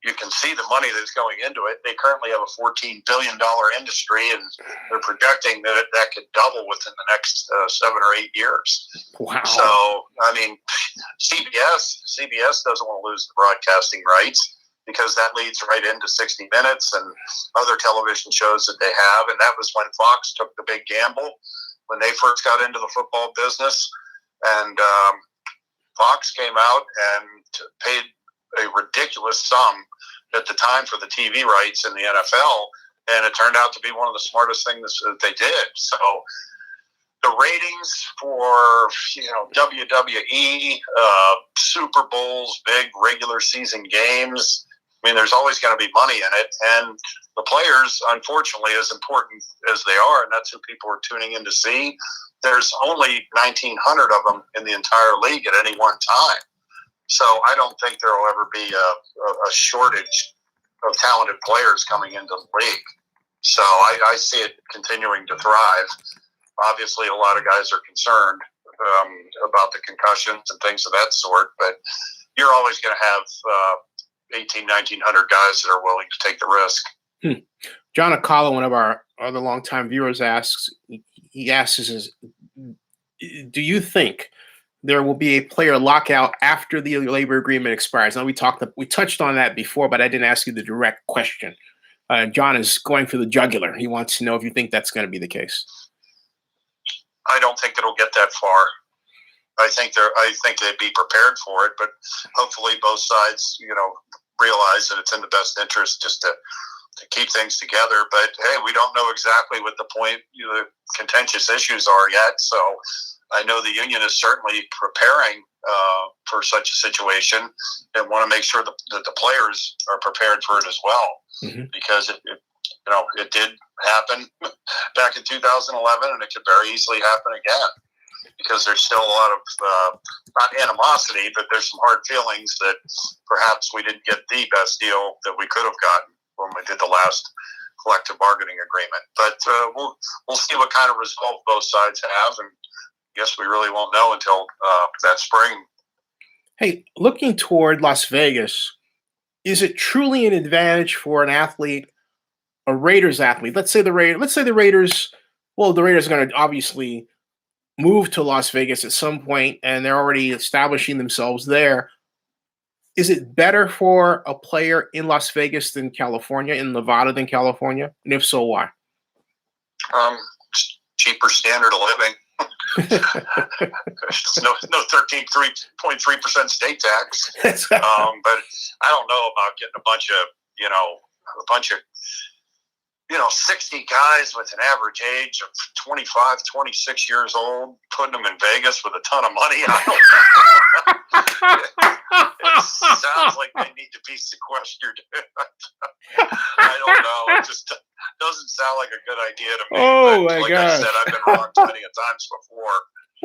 you can see the money that's going into it. They currently have a $14 billion industry, and they're projecting that that could double within the next 7 or 8 years. Wow. So, I mean, CBS doesn't want to lose the broadcasting rights, because that leads right into 60 Minutes and other television shows that they have. And that was when Fox took the big gamble when they first got into the football business. And Fox came out and paid a ridiculous sum at the time for the TV rights in the NFL. And it turned out to be one of the smartest things that they did. So the ratings for, WWE, Super Bowls, big regular season games, I mean, there's always going to be money in it. And the players, unfortunately, as important as they are, and that's who people are tuning in to see, there's only 1,900 of them in the entire league at any one time. So I don't think there will ever be a shortage of talented players coming into the league. So I see it continuing to thrive. Obviously, a lot of guys are concerned about the concussions and things of that sort, but you're always going to have 1,900 guys that are willing to take the risk. John Acala, one of our other longtime viewers, asks, do you think there will be a player lockout after the labor agreement expires? Now, we touched on that before, but I didn't ask you the direct question. John is going for the jugular. He wants to know if you think that's going to be the case. I don't think it'll get that far. I think they'd be prepared for it, but hopefully both sides, realize that it's in the best interest just to keep things together. But hey, we don't know exactly what the contentious issues are yet. So I know the union is certainly preparing for such a situation, and want to make sure that the players are prepared for it as well, because it did happen back in 2011, and it could very easily happen again, because there's still a lot of not animosity, but there's some hard feelings that perhaps we didn't get the best deal that we could have gotten when we did the last collective bargaining agreement. But we'll see what kind of resolve both sides have, and I guess we really won't know until that spring. Hey, looking toward Las Vegas, is it truly an advantage for an athlete, a Raiders athlete? Let's say the Raiders. Well, the Raiders are going to obviously move to Las Vegas at some point, and they're already establishing themselves there. Is it better for a player in Las Vegas than California, in Nevada than California? And if so, why? Cheaper standard of living. no 13.3% state tax. But I don't know about getting a bunch of 60 guys with an average age of 25, 26 years old, putting them in Vegas with a ton of money. I don't know. It sounds like they need to be sequestered. I don't know. It just doesn't sound like a good idea to me. Oh, but my like gosh. I said, I've been wrong plenty of times before.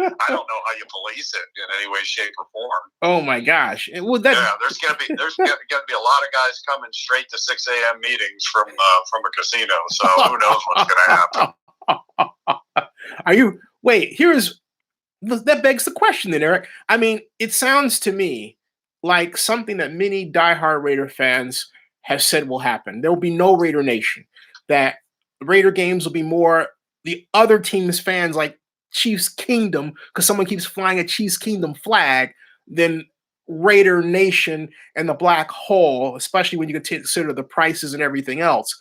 I don't know how you police it in any way, shape, or form. Oh my gosh! Well, there's gonna be a lot of guys coming straight to 6 a.m. meetings from a casino. So who knows what's gonna happen? That begs the question then, Eric. I mean, it sounds to me like something that many diehard Raider fans have said will happen. There will be no Raider Nation. That Raider games will be more the other team's fans, like Chiefs Kingdom, because someone keeps flying a Chiefs Kingdom flag, than Raider Nation and the black hole, especially when you consider the prices and everything else.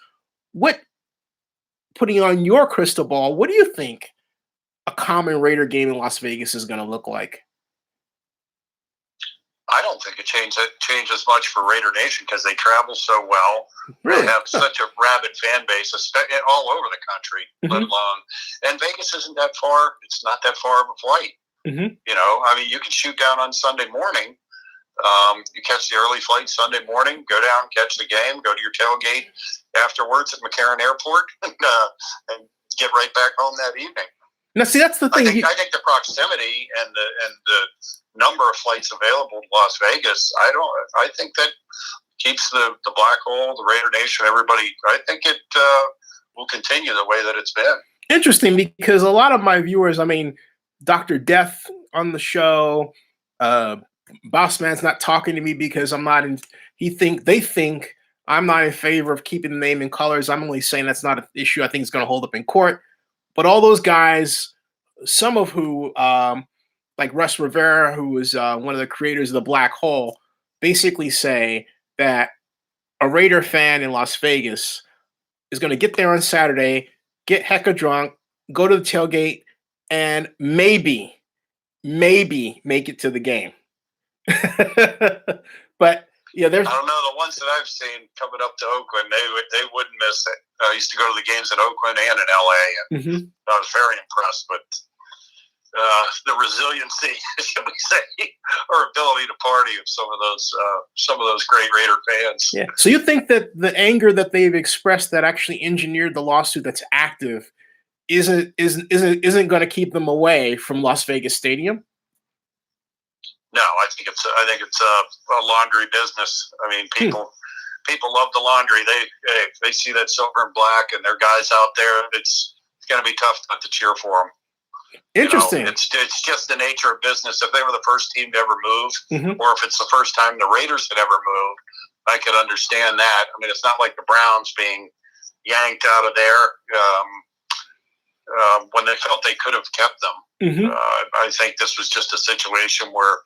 Putting on your crystal ball, what do you think a common Raider game in Las Vegas is going to look like? I don't think it changes much for Raider Nation, because they travel so well. Really? They have such a rabid fan base all over the country, let alone. And Vegas isn't that far. It's not that far of a flight. I mean, you can shoot down on Sunday morning. You catch the early flight Sunday morning, go down, catch the game, go to your tailgate afterwards at McCarran Airport, and get right back home that evening. Now, see, that's the thing. I think the proximity and the number of flights available to Las Vegas, I think that keeps the black hole, the Raider Nation, everybody. I think it will continue the way that it's been. Interesting, because a lot of my viewers, I mean, Dr. Death on the show, Boss Man's not talking to me because I'm not They think I'm not in favor of keeping the name and colors. I'm only saying that's not an issue I think is going to hold up in court. But all those guys, some of who, like Russ Rivera, who was one of the creators of the Black Hole, basically say that a Raider fan in Las Vegas is going to get there on Saturday, get hecka drunk, go to the tailgate, and maybe make it to the game. But yeah, there's. I don't know, the ones that I've seen coming up to Oakland, they wouldn't miss it. I used to go to the games in Oakland and in LA, and I was very impressed with the resiliency, shall we say, or ability to party of some of those great Raider fans. Yeah. So you think that the anger that they've expressed that actually engineered the lawsuit that's active isn't going to keep them away from Las Vegas Stadium? No, I think it's a laundry business. I mean, people love the laundry. They see that silver and black, and their guys out there. It's going to be tough not to cheer for them. Interesting. It's just the nature of business. If they were the first team to ever move, or if it's the first time the Raiders had ever moved, I could understand that. I mean, it's not like the Browns being yanked out of there when they felt they could have kept them. I think this was just a situation where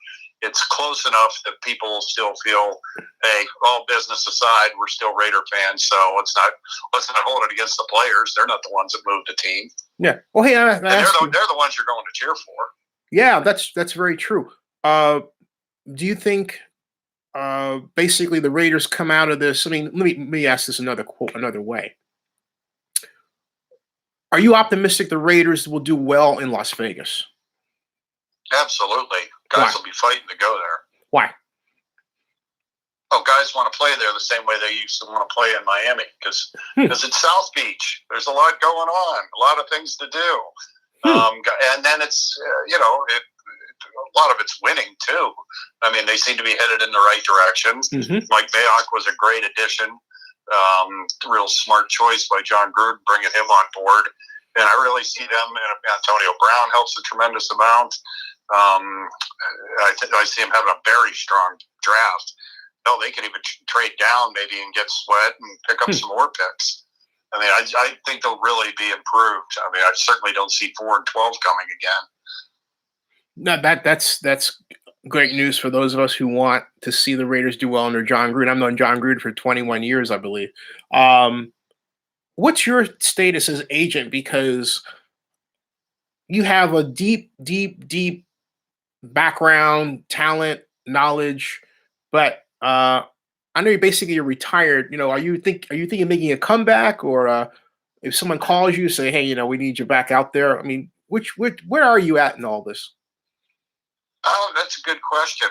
it's close enough that people still feel, hey, all business aside, we're still Raider fans, so let's not hold it against the players. They're not the ones that moved the team. Yeah. Well, hey, they're the ones you're going to cheer for. Yeah, that's very true. Do you think basically the Raiders come out of this? I mean, let me ask this another way. Are you optimistic the Raiders will do well in Las Vegas? Absolutely. Guys will be fighting to go there. Why? Oh, guys want to play there the same way they used to want to play in Miami because it's South Beach. There's a lot going on, a lot of things to do. And then it's, a lot of it's winning too. I mean, they seem to be headed in the right direction. Mike Mayock was a great addition. Real smart choice by John Gruden bringing him on board. And I really see them, and Antonio Brown helps a tremendous amount. I see him having a very strong draft. No, they can even trade down maybe and get Sweat and pick up some more picks. I mean, I think they'll really be improved. I mean, I certainly don't see 4-12 coming again. No, that's great news for those of us who want to see the Raiders do well under John Gruden. I've known John Gruden for 21 years, I believe. What's your status as agent? Because you have a deep background, talent, knowledge, but I know you're retired. Are you thinking of making a comeback, or if someone calls you, say, hey, we need you back out there? I mean, where are you at in all this? Oh, that's a good question.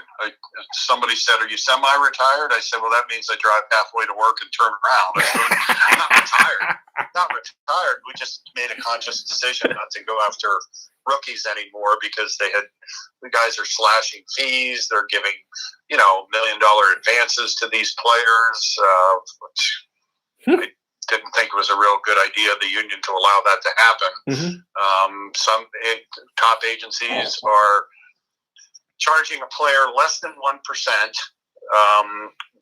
Somebody said, "Are you semi-retired?" I said, "Well, that means I drive halfway to work and turn around." I said, I'm not retired. Not retired. We just made a conscious decision not to go after rookies anymore because the guys are slashing fees. They're giving, $1 million advances to these players. I didn't think it was a real good idea, the union, to allow that to happen. Some top agencies are charging a player less than 1%,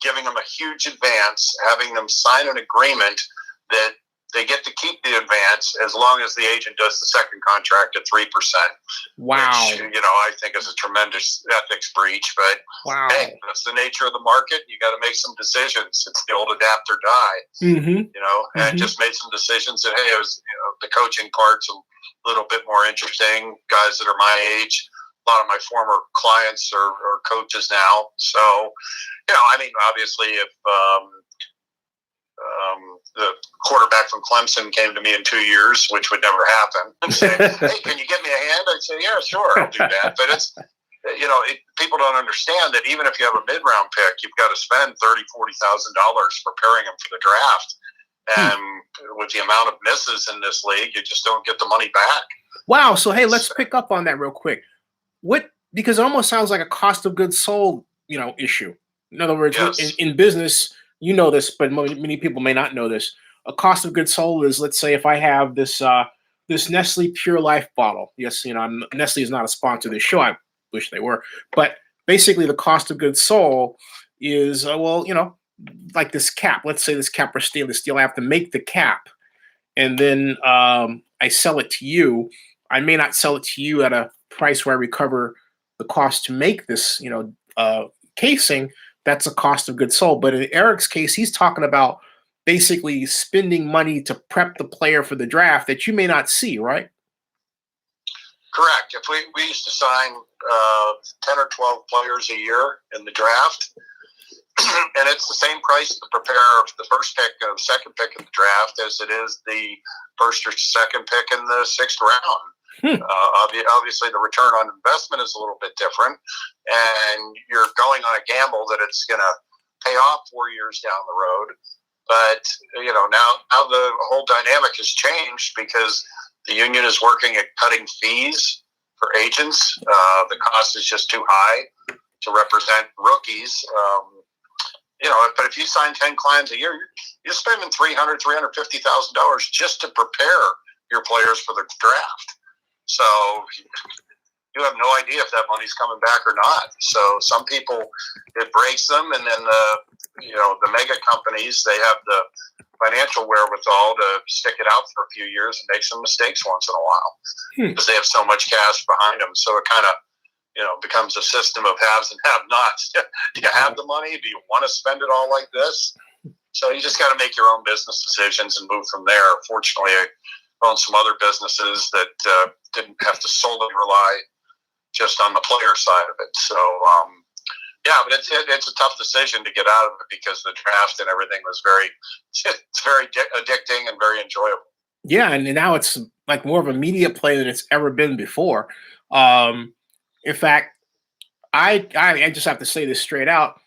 giving them a huge advance, having them sign an agreement that they get to keep the advance as long as the agent does the second contract at 3%. Wow. Which, I think is a tremendous ethics breach. But hey, that's the nature of the market. You got to make some decisions. It's the old adapt or die. And just made some decisions that, hey, it was, the coaching part's a little bit more interesting. Guys that are my age. A lot of my former clients are coaches now. So, obviously if the quarterback from Clemson came to me in 2 years, which would never happen, and say, hey, can you give me a hand? I'd say, yeah, sure, I'll do that. But it's, people don't understand that even if you have a mid-round pick, you've got to spend $30,000, $40,000 preparing them for the draft. And with the amount of misses in this league, you just don't get the money back. Wow. So, hey, let's pick up on that real quick. Because it almost sounds like a cost of goods sold, issue. In other words, yes. in business, this, but many people may not know this. A cost of goods sold is, let's say, if I have this Nestle Pure Life bottle. Yes, Nestle is not a sponsor of this show. I wish they were. But basically, the cost of goods sold is, well, like this cap. Let's say this cap or stainless steel. I have to make the cap, and then I sell it to you. I may not sell it to you at a price where I recover the cost to make this, casing. That's a cost of goods sold. But in Eric's case, he's talking about basically spending money to prep the player for the draft that you may not see, right? Correct. If we used to sign 10 or 12 players a year in the draft, and it's the same price to prepare the first pick or second pick in the draft as it is the first or second pick in the sixth round. Obviously, the return on investment is a little bit different, and you're going on a gamble that it's going to pay off 4 years down the road. But now the whole dynamic has changed because the union is working at cutting fees for agents. The cost is just too high to represent rookies. But if you sign 10 clients a year, you're spending $350,000 just to prepare your players for the draft. So you have no idea if that money's coming back or not. So some people, it breaks them, and then the mega companies, they have the financial wherewithal to stick it out for a few years and make some mistakes once in a while because they have so much cash behind them. So it kind of becomes a system of haves and have-nots. Do you have the money? Do you want to spend it all like this? So you just got to make your own business decisions and move from there. Fortunately, I own some other businesses that didn't have to solely rely just on the player side of it. So, but it's a tough decision to get out of it because the draft and everything was it's very addicting and very enjoyable. Yeah, and now it's like more of a media play than it's ever been before. In fact, I just have to say this straight out.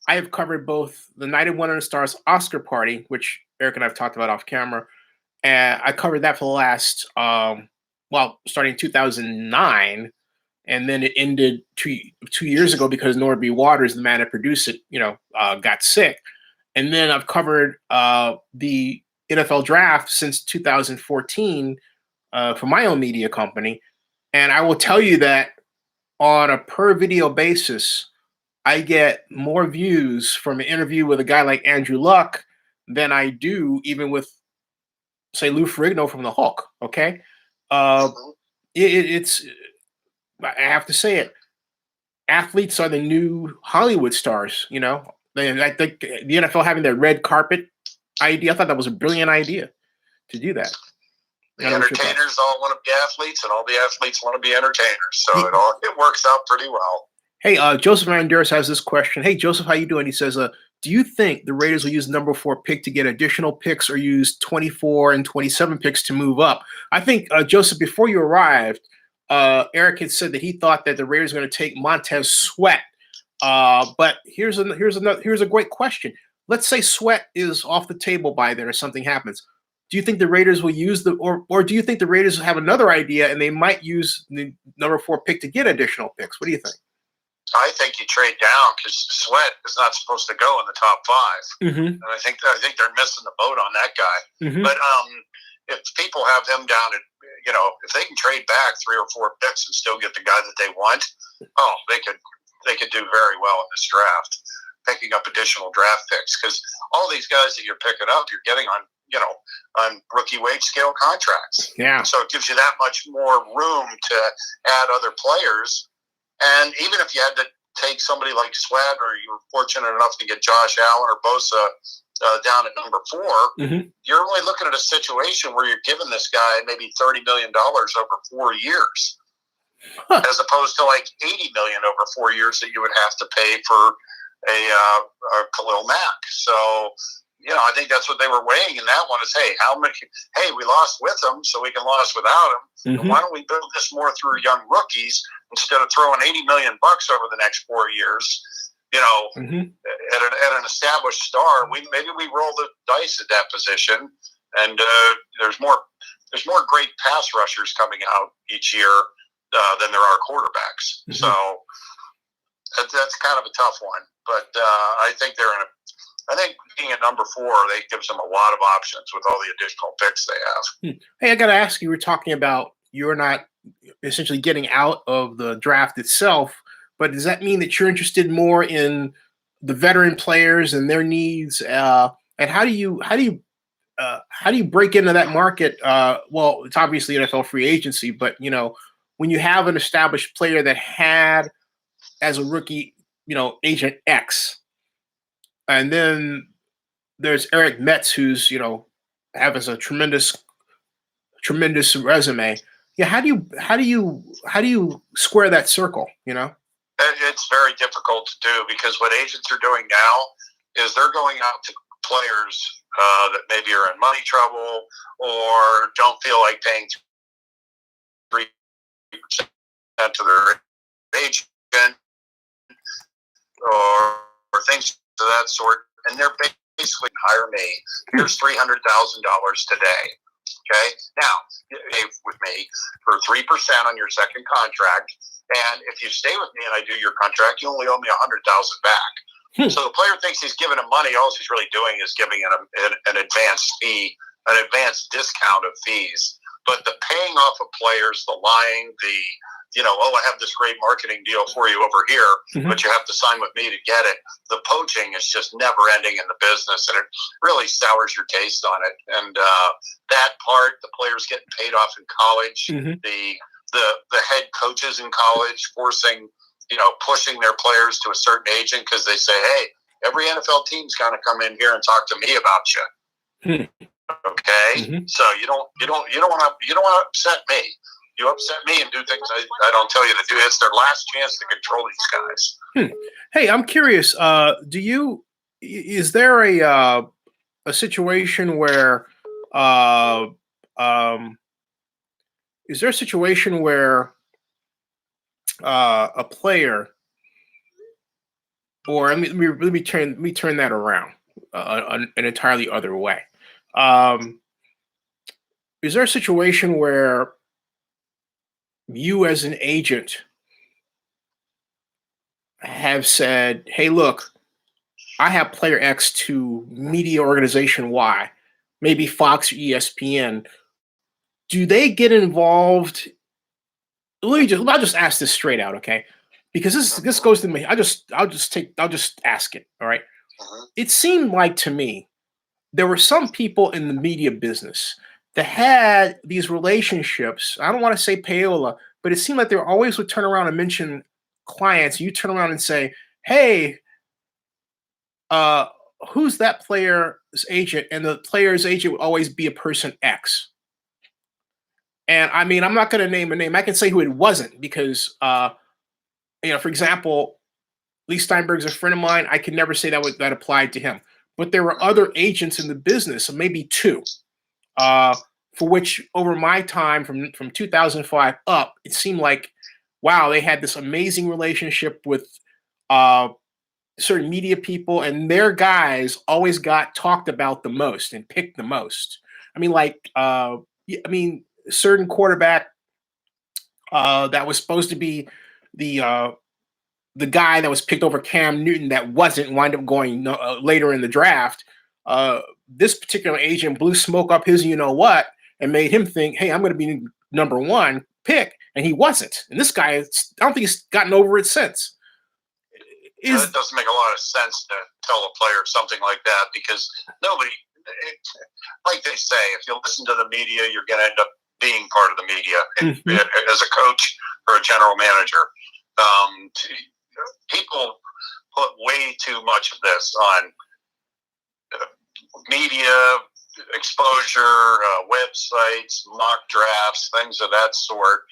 I have covered both the Night of Wonder and Stars Oscar party, which Eric and I have talked about off camera, and I covered that for the last, starting in 2009, and then it ended two years ago because Nora B. Waters, the man that produced it, got sick. And then I've covered the NFL draft since 2014 for my own media company, and I will tell you that on a per video basis, I get more views from an interview with a guy like Andrew Luck than I do even with, say, Lou Ferrigno from the Hulk. Okay, it's I have to say it. Athletes are the new Hollywood stars. I think the NFL having that red carpet idea, I thought that was a brilliant idea to do that. The entertainers all want to be athletes, and all the athletes want to be entertainers. So it works out pretty well. Hey, Joseph Manduras has this question. Hey, Joseph, how you doing? He says, do you think the Raiders will use number 4 pick to get additional picks or use 24 and 27 picks to move up? I think, Joseph, before you arrived, Eric had said that he thought that the Raiders were going to take Montez Sweat. But here's a great question. Let's say Sweat is off the table by then or something happens. Do you think the Raiders will use or do you think the Raiders have another idea and they might use the number 4 pick to get additional picks? What do you think? I think you trade down because Sweat is not supposed to go in the top 5, and I think they're missing the boat on that guy. But if people have him down at, if they can trade back 3 or 4 picks and still get the guy that they want, they could do very well in this draft, picking up additional draft picks because all these guys that you're picking up, you're getting on rookie wage scale contracts. Yeah. So it gives you that much more room to add other players. And even if you had to take somebody like Sweat, or you were fortunate enough to get Josh Allen or Bosa down at number 4, you're only looking at a situation where you're giving this guy maybe $30 million over 4 years, as opposed to like $80 million over 4 years that you would have to pay for a Khalil Mack. So, I think that's what they were weighing in that one is, hey, we lost with him, so we can lose without him. And why don't we build this more through young rookies instead of throwing $80 million over the next 4 years? At an established star, maybe we roll the dice at that position, and there's more great pass rushers coming out each year than there are quarterbacks. So that's kind of a tough one, but I think I think being at number 4, they gives them a lot of options with all the additional picks they have. Hey, I got to ask you, we're talking about you're not essentially getting out of the draft itself, but does that mean that you're interested more in the veteran players and their needs, and how do you break into that market? Well, it's obviously NFL free agency, but when you have an established player that had as a rookie, agent X, and then there's Eric Metz, who's has a tremendous resume. Yeah, how do you square that circle? It's very difficult to do, because what agents are doing now is they're going out to players that maybe are in money trouble or don't feel like paying 3% to their agent, or things of that sort, and they're basically hire me. Here's $300,000 today. Okay, now with me for 3% on your second contract, and if you stay with me and I do your contract, you only owe me $100,000 back. So the player thinks he's giving him money. All he's really doing is giving him an advanced fee, an advanced discount of fees. But the paying off of players, the lying, I have this great marketing deal for you over here, but you have to sign with me to get it. The poaching is just never ending in the business, and it really sours your taste on it. And that part, the players getting paid off in college, the head coaches in college forcing, pushing their players to a certain agent because they say, hey, every NFL team's going to come in here and talk to me about you. Okay, so you don't want to upset me. You upset me and do things I don't tell you to do. It's their last chance to control these guys. Hey, I'm curious. Is there a situation where a player, or let me turn that around an entirely other way. Is there a situation where you as an agent have said, hey, look, I have player X to media organization Y, maybe Fox or ESPN. Do they get involved? I'll just ask this straight out, okay? Because this goes to me. I'll just ask it. All right. It seemed like to me there were some people in the media business that had these relationships. I don't want to say payola, but it seemed like they always would turn around and mention clients. You turn around and say, hey, who's that player's agent? And the player's agent would always be a person X. And I mean, I'm not going to name a name. I can say who it wasn't because, for example, Lee Steinberg's a friend of mine. I could never say that applied to him. But there were other agents in the business, maybe two, for which over my time from 2005 up, it seemed like, wow, they had this amazing relationship with certain media people, and their guys always got talked about the most and picked the most. I mean, certain quarterback that was supposed to be the guy that was picked over Cam Newton that wasn't, wind up going later in the draft. This particular agent blew smoke up his and made him think, hey, I'm going to be number one pick, and he wasn't. And this guy, I don't think he's gotten over it since. It doesn't make a lot of sense to tell a player something like that because nobody, like they say, if you listen to the media, you're going to end up being part of the media as a coach or a general manager. People put way too much of this on media exposure, websites, mock drafts, things of that sort.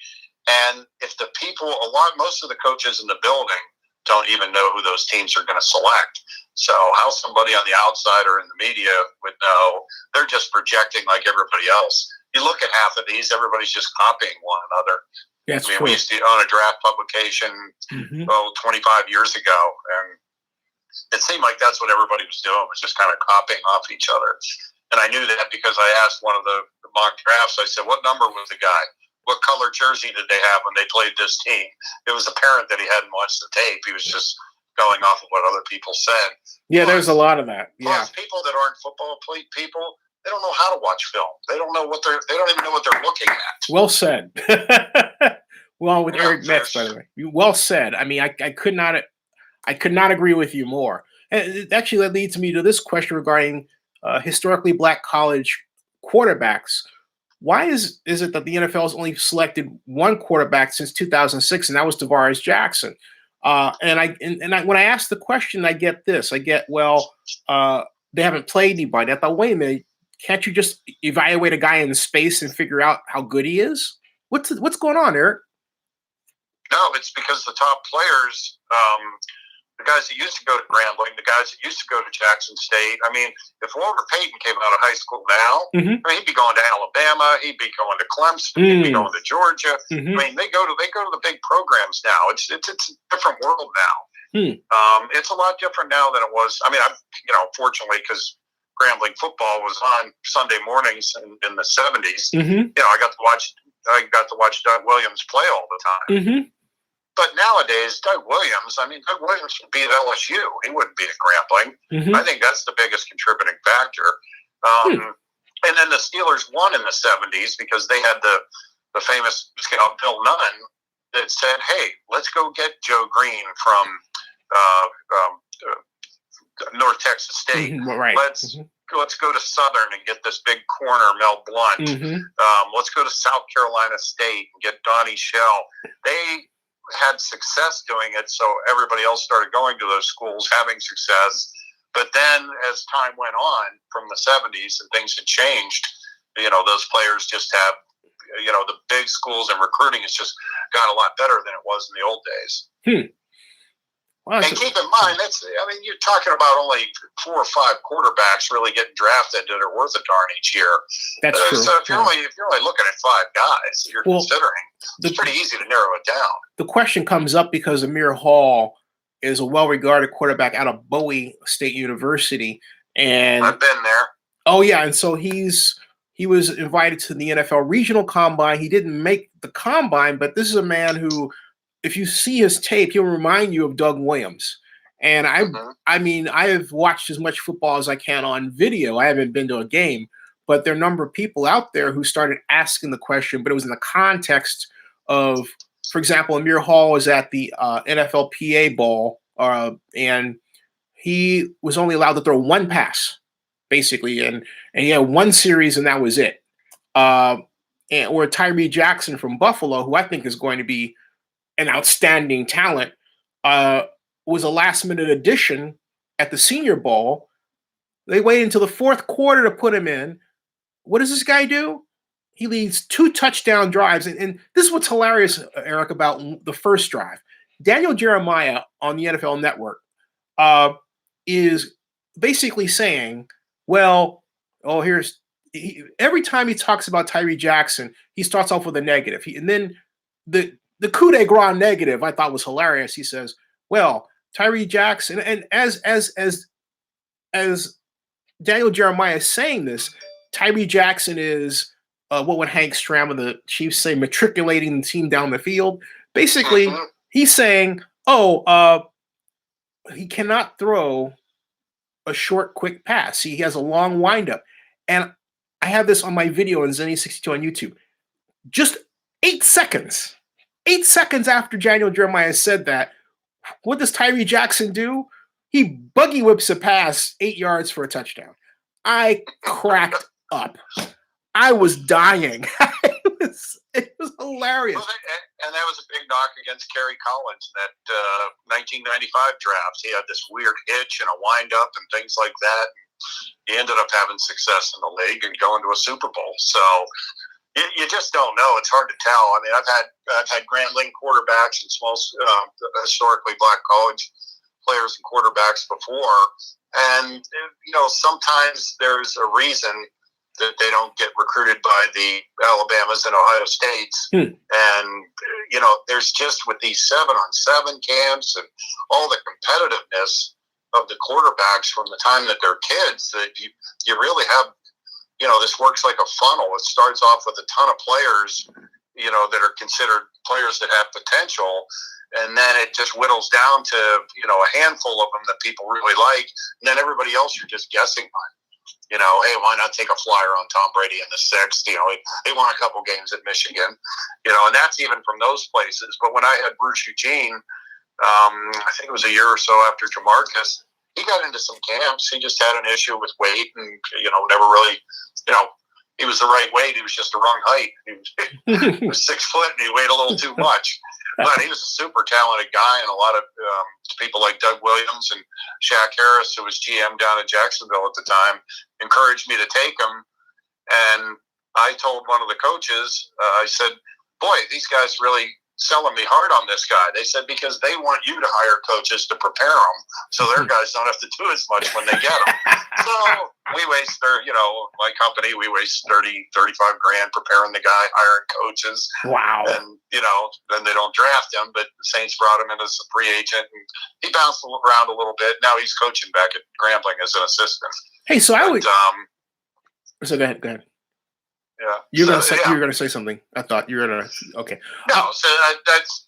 And if the people, most of the coaches in the building don't even know who those teams are going to select. So how somebody on the outside or in the media would know? They're just projecting like everybody else. You look at half of these, everybody's just copying one another. That's we used to own a draft publication 25 years ago, and it seemed like that's what everybody was doing, was just kind of copying off each other. And I knew that because I asked one of the mock drafts, I said, what number was the guy? What color jersey did they have when they played this team? It was apparent that he hadn't watched the tape. He was just going off of what other people said. Yeah, there's a lot of that. Plus, people that aren't football people, they don't know how to watch film. They don't even know what they're looking at. Well said. Well, with Eric Metz, by the way. Well said. I mean, I could not agree with you more. And actually, that leads me to this question regarding historically black college quarterbacks. Why is it that the NFL has only selected one quarterback since 2006, and that was Tavares Jackson? When I ask the question, I get this. I get, well, they haven't played anybody. I thought, wait a minute, can't you just evaluate a guy in space and figure out how good he is? What's going on, Eric? No, it's because the top players, the guys that used to go to Grambling, the guys that used to go to Jackson State. I mean, if Walter Payton came out of high school now, I mean, he'd be going to Alabama, he'd be going to Clemson, he'd be going to Georgia. I mean, they go to the big programs now. It's a different world now. It's a lot different now than it was. I mean, fortunately, because Grambling football was on Sunday mornings in the 70s. I got to watch Doug Williams play all the time. But nowadays, Doug Williams would be at LSU. He wouldn't be at Grambling. I think that's the biggest contributing factor. And then the Steelers won in the 70s because they had the famous scout Bill Nunn that said, hey, let's go get Joe Green from North Texas State. Right. Let's go to Southern and get this big corner, Mel Blount. Let's go to South Carolina State and get Donnie Shell. They had success doing it, so everybody else started going to those schools, having success. But then as time went on from the 70s and things had changed, those players just have, the big schools and recruiting has just got a lot better than it was in the old days. Well, and keep in mind, you're talking about only 4 or 5 quarterbacks really getting drafted that are worth a darn each year. That's true. So if you're only looking at 5 guys that you're considering, it's pretty easy to narrow it down. The question comes up because Amir Hall is a well-regarded quarterback out of Bowie State University, and I've been there. Oh yeah, and so he was invited to the NFL Regional Combine. He didn't make the combine, but this is a man who, if you see his tape, he'll remind you of Doug Williams. And I mean, I have watched as much football as I can on video. I haven't been to a game, but there are a number of people out there who started asking the question, but it was in the context of, for example, Amir Hall was at the NFLPA Bowl, and he was only allowed to throw one pass, basically, and he had one series, and that was it. Or Tyree Jackson from Buffalo, who I think is going to be an outstanding talent, was a last-minute addition at the Senior Bowl. They waited until the 4th quarter to put him in. What does this guy do? He leads 2 touchdown drives. And this is what's hilarious, Eric, about the first drive. Daniel Jeremiah on the NFL Network is basically saying, well, every time he talks about Tyree Jackson, he starts off with a negative. And then the coup de grace negative I thought was hilarious. He says, well, Tyree Jackson, and as Daniel Jeremiah is saying this, Tyree Jackson is what would Hank Stram of the Chiefs say, matriculating the team down the field. Basically, he's saying, he cannot throw a short, quick pass. He has a long windup. And I have this on my video on Zenny62 on YouTube. Just 8 seconds. 8 seconds after Daniel Jeremiah said that, what does Tyree Jackson do? He buggy whips a pass 8 yards for a touchdown. I cracked up. I was dying. It was hilarious. Well, and that was a big knock against Kerry Collins in that 1995 draft. He had this weird hitch and a windup and things like that. He ended up having success in the league and going to a Super Bowl. So you just don't know. It's hard to tell. I mean, I've had Grambling quarterbacks and small, historically black college players and quarterbacks before, and sometimes there's a reason that they don't get recruited by the Alabamas and Ohio States. And there's just with these 7-on-7 camps and all the competitiveness of the quarterbacks from the time that they're kids, that you really have. This works like a funnel. It starts off with a ton of players, that are considered players that have potential. And then it just whittles down to, a handful of them that people really like. And then everybody else you're just guessing on. Hey, why not take a flyer on Tom Brady in the 6th? They won a couple games at Michigan, and that's even from those places. But when I had Bruce Eugene, I think it was a year or so after Jamarcus, he he got into some camps. He just had an issue with weight, and never really, he was the right weight. He was just the wrong height. He was 6 foot, and he weighed a little too much. But he was a super talented guy, and a lot of people like Doug Williams and Shaq Harris, who was GM down in Jacksonville at the time, encouraged me to take him. And I told one of the coaches, I said, boy, these guys really selling me hard on this guy. They said, because they want you to hire coaches to prepare them so their guys don't have to do as much when they get them. So we waste my company, we waste 35 grand preparing the guy, hiring coaches. Wow. And, then they don't draft him, but the Saints brought him in as a free agent, and he bounced around a little bit. Now he's coaching back at Grambling as an assistant. Hey, so So go ahead. Yeah, you were gonna say something. I thought you were gonna. Okay. No, so that's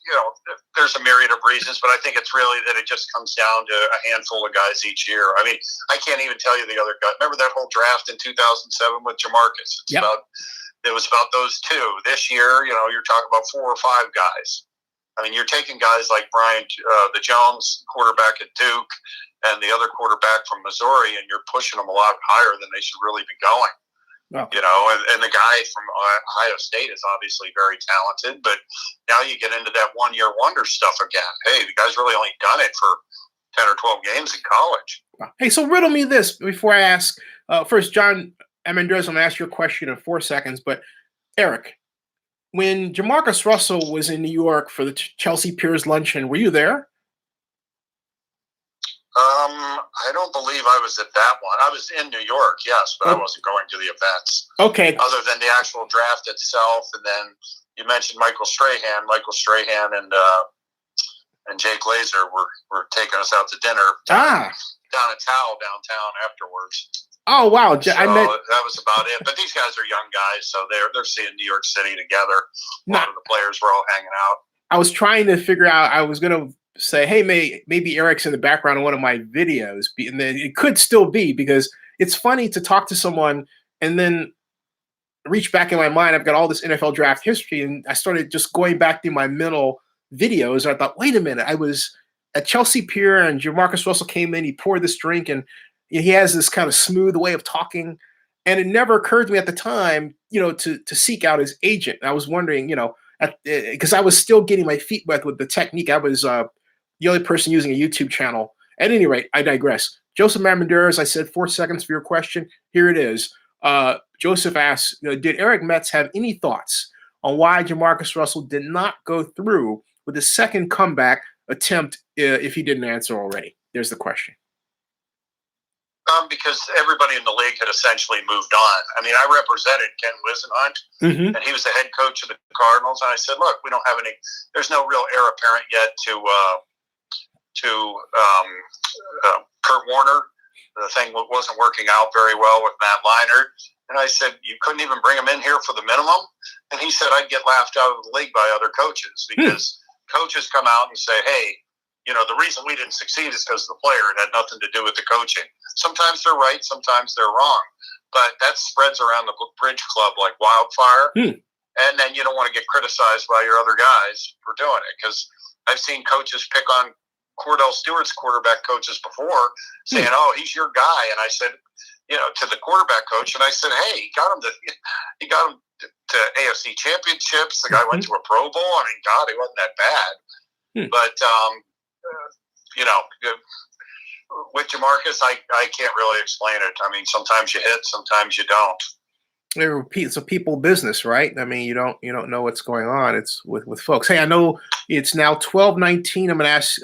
there's a myriad of reasons, but I think it's really that it just comes down to a handful of guys each year. I mean, I can't even tell you the other guys. Remember that whole draft in 2007 with Jamarcus? It was about those two. This year, you're talking about 4 or 5 guys. I mean, you're taking guys like Brian, the Jones quarterback at Duke, and the other quarterback from Missouri, and you're pushing them a lot higher than they should really be going. Oh. And the guy from Ohio State is obviously very talented, but now you get into that 1-year wonder stuff again. Hey, the guy's really only done it for 10 or 12 games in college. Hey, so riddle me this before I ask. First, John Amendrez, I'm going to ask you a question in 4 seconds, but Eric, when Jamarcus Russell was in New York for the Chelsea Piers luncheon, were you there? I don't believe I was at that one. I was in New York, yes, but I wasn't going to the events. Okay. Other than the actual draft itself, and then you mentioned Michael Strahan. Michael Strahan and Jake Laser were taking us out to dinner down at Tao downtown afterwards. Oh wow! So that was about it. But these guys are young guys, so they're seeing New York City together. A lot of the players were all hanging out. I was trying to figure out. I was going to say, hey, maybe Eric's in the background of one of my videos, and then it could still be, because it's funny to talk to someone and then reach back in my mind. I've got all this NFL draft history, and I started just going back through my mental videos. And I thought, wait a minute, I was at Chelsea Pier, and Jamarcus Russell came in. He poured this drink, and he has this kind of smooth way of talking. And it never occurred to me at the time, to seek out his agent. And I was wondering, because I was still getting my feet wet with the technique. I was the only person using a YouTube channel. At any rate, I digress. Joseph Mamadouras, I said 4 seconds for your question. Here it is. Joseph asks, did Eric Metz have any thoughts on why Jamarcus Russell did not go through with his second comeback attempt if he didn't answer already? There's the question. Because everybody in the league had essentially moved on. I mean, I represented Ken Wisenhunt, and he was the head coach of the Cardinals. And I said, look, we don't have there's no real heir apparent yet to Kurt Warner. The thing wasn't working out very well with Matt Leinart. And I said, you couldn't even bring him in here for the minimum? And he said, I'd get laughed out of the league by other coaches, because coaches come out and say, hey, the reason we didn't succeed is because of the player. It had nothing to do with the coaching. Sometimes they're right, sometimes they're wrong. But that spreads around the Bridge Club like wildfire. And then you don't want to get criticized by your other guys for doing it. Because I've seen coaches pick on Cordell Stewart's quarterback coaches before, saying, oh, he's your guy. And I said, to the quarterback coach, and I said, hey, he got him to AFC championships. The guy went to a Pro Bowl. I mean, God, he wasn't that bad. But, with Jamarcus, I can't really explain it. I mean, sometimes you hit, sometimes you don't. It's a people business, right? I mean, you don't know what's going on. It's with folks. Hey, I know it's now 12:19. I'm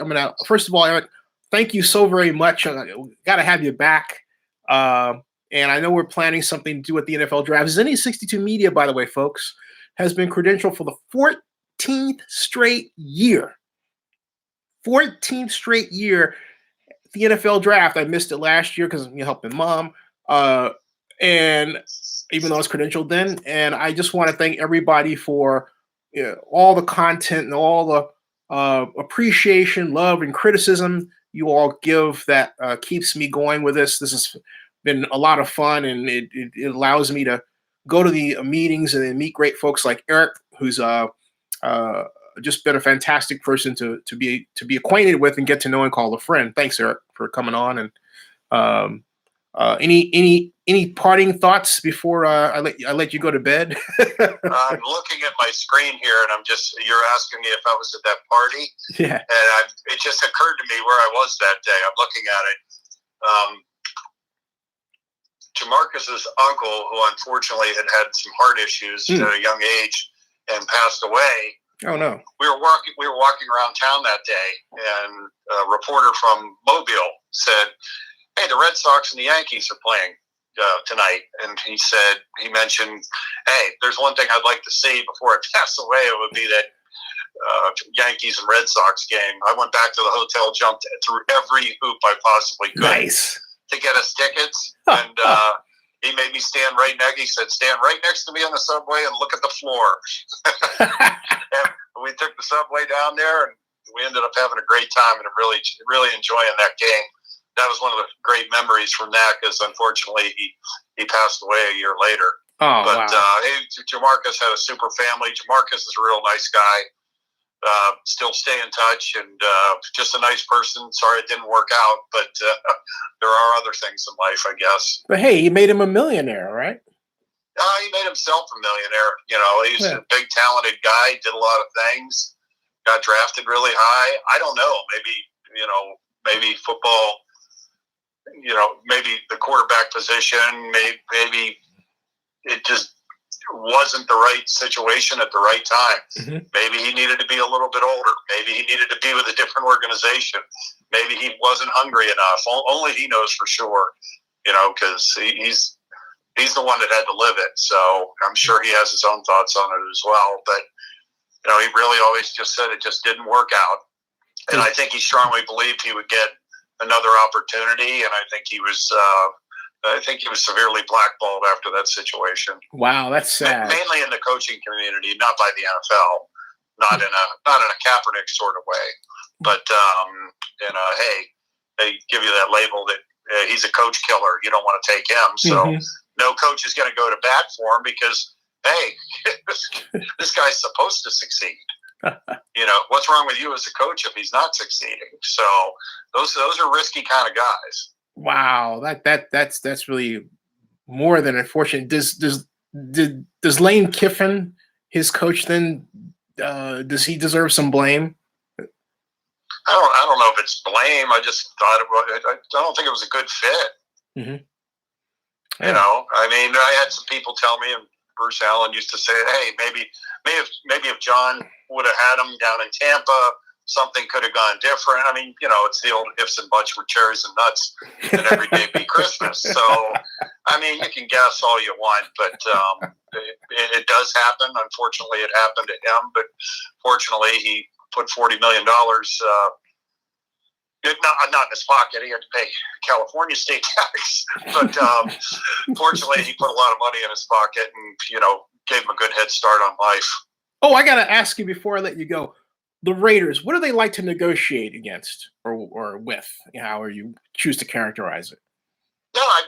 gonna first of all, Eric, thank you so very much. Got to have you back. And I know we're planning something to do with the NFL draft. Zenny 62 Media, by the way, folks, has been credentialed for the 14th straight year. 14th straight year. The NFL draft. I missed it last year because helping mom. And even though I was credentialed then, and I just want to thank everybody for all the content and all the appreciation, love, and criticism you all give that keeps me going with this. This has been a lot of fun, and it allows me to go to the meetings and then meet great folks like Eric, who's just been a fantastic person to be acquainted with and get to know and call a friend. Thanks, Eric, for coming on and Any parting thoughts before I let you go to bed? I'm looking at my screen here, and you're asking me if I was at that party. Yeah. And it just occurred to me where I was that day. I'm looking at it. Jamarcus's uncle, who unfortunately had some heart issues at a young age and passed away. Oh no. We were walking around town that day, and a reporter from Mobile said, "Hey, the Red Sox and the Yankees are playing tonight." And he mentioned, "Hey, there's one thing I'd like to see before I pass away. It would be that Yankees and Red Sox game." I went back to the hotel, jumped through every hoop I possibly could. Nice. To get us tickets, and he made me stand right next. He said, "Stand right next to me on the subway and look at the floor." And we took the subway down there, and we ended up having a great time and really enjoying that game. That was one of the great memories from that, because unfortunately he passed away a year later. Oh, but wow. Jamarcus had a super family. Jamarcus is a real nice guy. Still stay in touch, and just a nice person. Sorry it didn't work out, but there are other things in life, I guess. But hey, you made him a millionaire, right? He made himself a millionaire. You know, he's a big, talented guy. Did a lot of things. Got drafted really high. I don't know. Maybe football. Maybe the quarterback position. Maybe it just wasn't the right situation at the right time. Mm-hmm. Maybe he needed to be a little bit older. Maybe he needed to be with a different organization. Maybe he wasn't hungry enough. Only he knows for sure, because he's the one that had to live it. So I'm sure he has his own thoughts on it as well. But, he really always just said it just didn't work out. And I think he strongly believed he would get another opportunity. And I think he was severely blackballed after that situation. Wow, that's sad. Mainly in the coaching community, not by the NFL, not in a Kaepernick sort of way. But hey, they give you that label that he's a coach killer. You don't want to take him, so no coach is going to go to bat for him because hey, this guy's supposed to succeed. What's wrong with you as a coach if he's not succeeding? So those are risky kind of guys. Wow, that's really more than unfortunate. Does Lane Kiffin, his coach, then does he deserve some blame? I don't know if it's blame. I just thought I don't think it was a good fit. Mm-hmm. Yeah. I had some people tell me, and Bruce Allen used to say, "Hey, maybe if John would have had him down in Tampa, something could have gone different." It's the old ifs and buts with cherries and nuts, and every day be Christmas. So, you can guess all you want, but it does happen. Unfortunately, it happened to him, but fortunately, he put $40 million, not in his pocket. He had to pay California state tax, but fortunately, he put a lot of money in his pocket and, gave him a good head start on life. Oh, I got to ask you before I let you go. The Raiders, what do they like to negotiate against or with? However you choose to characterize it. No, I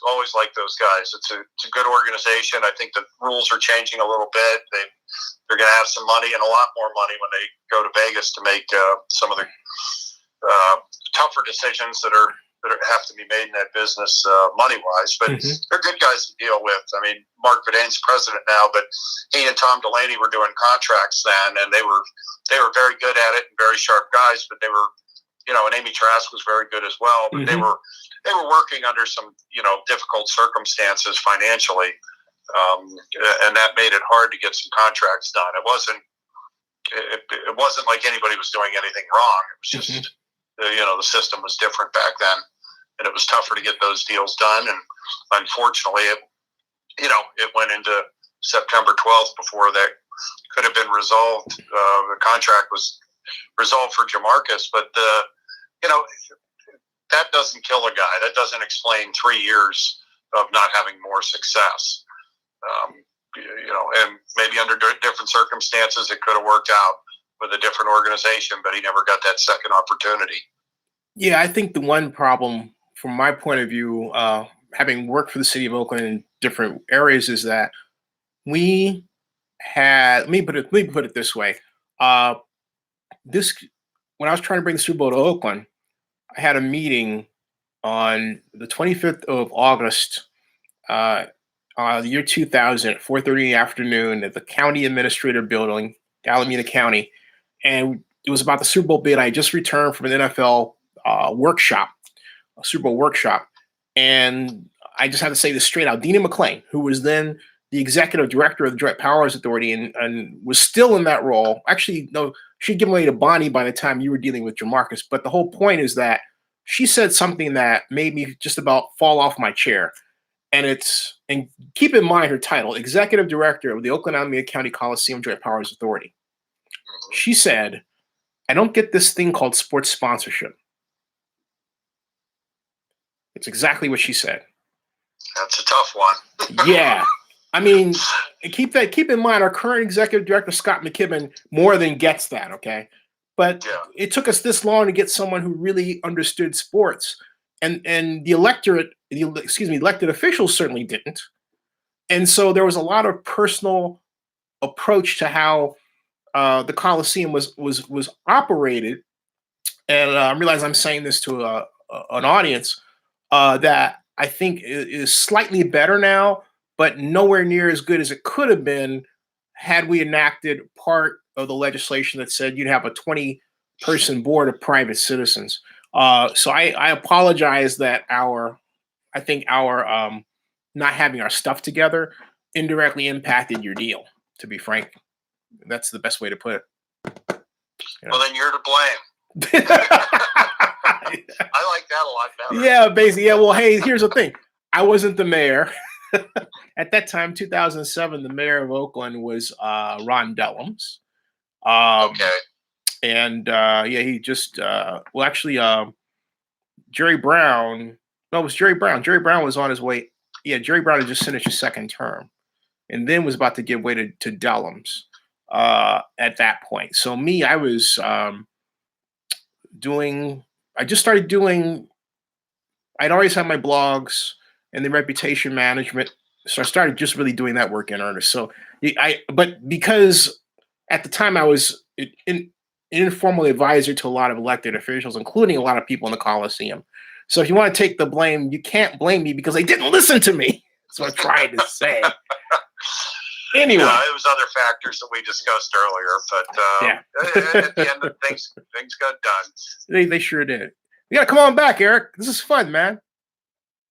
always like those guys. It's a good organization. I think the rules are changing a little bit. They're going to have some money and a lot more money when they go to Vegas to make some of the tougher decisions that have to be made in that business money-wise. But they're good guys to deal with. Mark Vidane's president now, but he and Tom Delaney were doing contracts then, and they were very good at it and very sharp guys. But they were, and Amy Trask was very good as well. But they were working under some difficult circumstances financially, and that made it hard to get some contracts done. It wasn't like anybody was doing anything wrong. It was just the system was different back then, and it was tougher to get those deals done. And unfortunately, it went into September 12th before that could have been resolved. The contract was resolved for Jamarcus, but that doesn't kill a guy. That doesn't explain 3 years of not having more success. And maybe under different circumstances, it could have worked out with a different organization, but he never got that second opportunity. Yeah, I think the one problem from my point of view, having worked for the city of Oakland in different areas, is that we had, let me put it this way. When I was trying to bring the Super Bowl to Oakland, I had a meeting on the 25th of August, the year 2000, at 4:30 in the afternoon at the county administrator building, Alameda County, and it was about the Super Bowl bid. I had just returned from an NFL workshop, a Super Bowl workshop, and I just had to say this straight out. Dina McClain, who was then the executive director of the Joint Powers Authority and was still in that role. Actually, no, she'd given away to Bonnie by the time you were dealing with Jamarcus. But the whole point is that she said something that made me just about fall off my chair. And keep in mind her title, Executive Director of the Oakland Alameda County Coliseum Joint Powers Authority. She said, I don't get this thing called sports sponsorship. It's exactly what she said. That's a tough one. Yeah. I mean, keep in mind, our current executive director, Scott McKibben, more than gets that, okay? But it took us this long to get someone who really understood sports. And the elected officials certainly didn't. And so there was a lot of personal approach to how the Coliseum was operated. And I realize I'm saying this to an audience that I think is slightly better now, but nowhere near as good as it could have been had we enacted part of the legislation that said you'd have a 20-person board of private citizens. So I apologize that our not having our stuff together indirectly impacted your deal. To be frank, that's the best way to put it. You know? Well, then you're to blame. I like that a lot better. Yeah, basically. Yeah. Well, hey, here's the thing. I wasn't the mayor at that time. 2007, the mayor of Oakland was Ron Dellums. Okay. And he just Jerry Brown. No, it was Jerry Brown. Jerry Brown was on his way. Yeah, Jerry Brown had just finished his second term, and then was about to give way to Dellums at that point. So me, I was I just started doing. I'd always had my blogs and the reputation management, so I started just really doing that work in earnest. So but because at the time I was an informal advisor to a lot of elected officials, including a lot of people in the Coliseum. So if you want to take the blame, you can't blame me because they didn't listen to me. That's what I'm trying to say. Anyway, it was other factors that we discussed earlier, but at the end of things got done. They sure did. You gotta come on back, Eric. This is fun, man.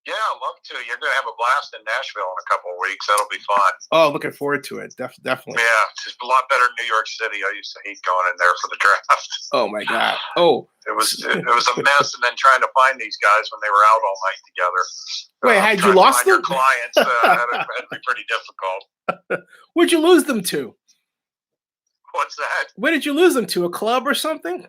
Yeah, I'd love to. You're going to have a blast in Nashville in a couple of weeks. That'll be fun. Oh, looking forward to it. Definitely. Yeah, it's a lot better than New York City. I used to hate going in there for the draft. Oh my God. Oh, it was a mess, and then trying to find these guys when they were out all night together. Wait, had you lost them? Your clients had to be pretty difficult. Where'd you lose them to? What's that? Where did you lose them to? A club or something?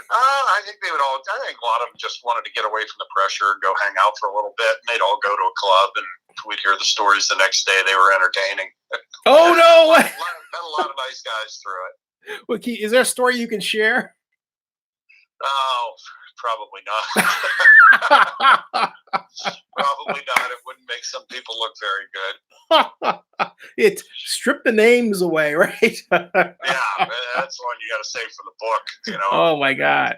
I think a lot of them just wanted to get away from the pressure and go hang out for a little bit. And they'd all go to a club, and we'd hear the stories the next day. They were entertaining. Oh no! Met a lot of nice guys through it. Well, is there a story you can share? Oh, probably not. Probably not. It wouldn't make some people look very good. It strip the names away, right? Yeah, that's the one you got to save for the book. You know. Oh my God!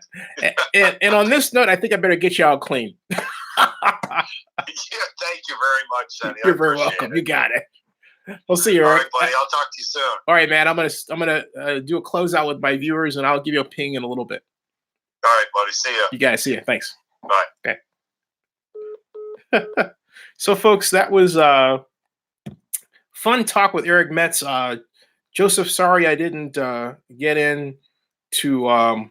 And on this note, I think I better get you out clean. Yeah, thank you very much, Sonny. You're very welcome. You got it. We'll see you. All right, buddy. I'll talk to you soon. All right, man. I'm gonna do a closeout with my viewers, and I'll give you a ping in a little bit. All right, buddy. See ya. You guys, see ya. Thanks. Bye. Okay. So, folks, that was fun talk with Eric Metz. Joseph, sorry I didn't get in to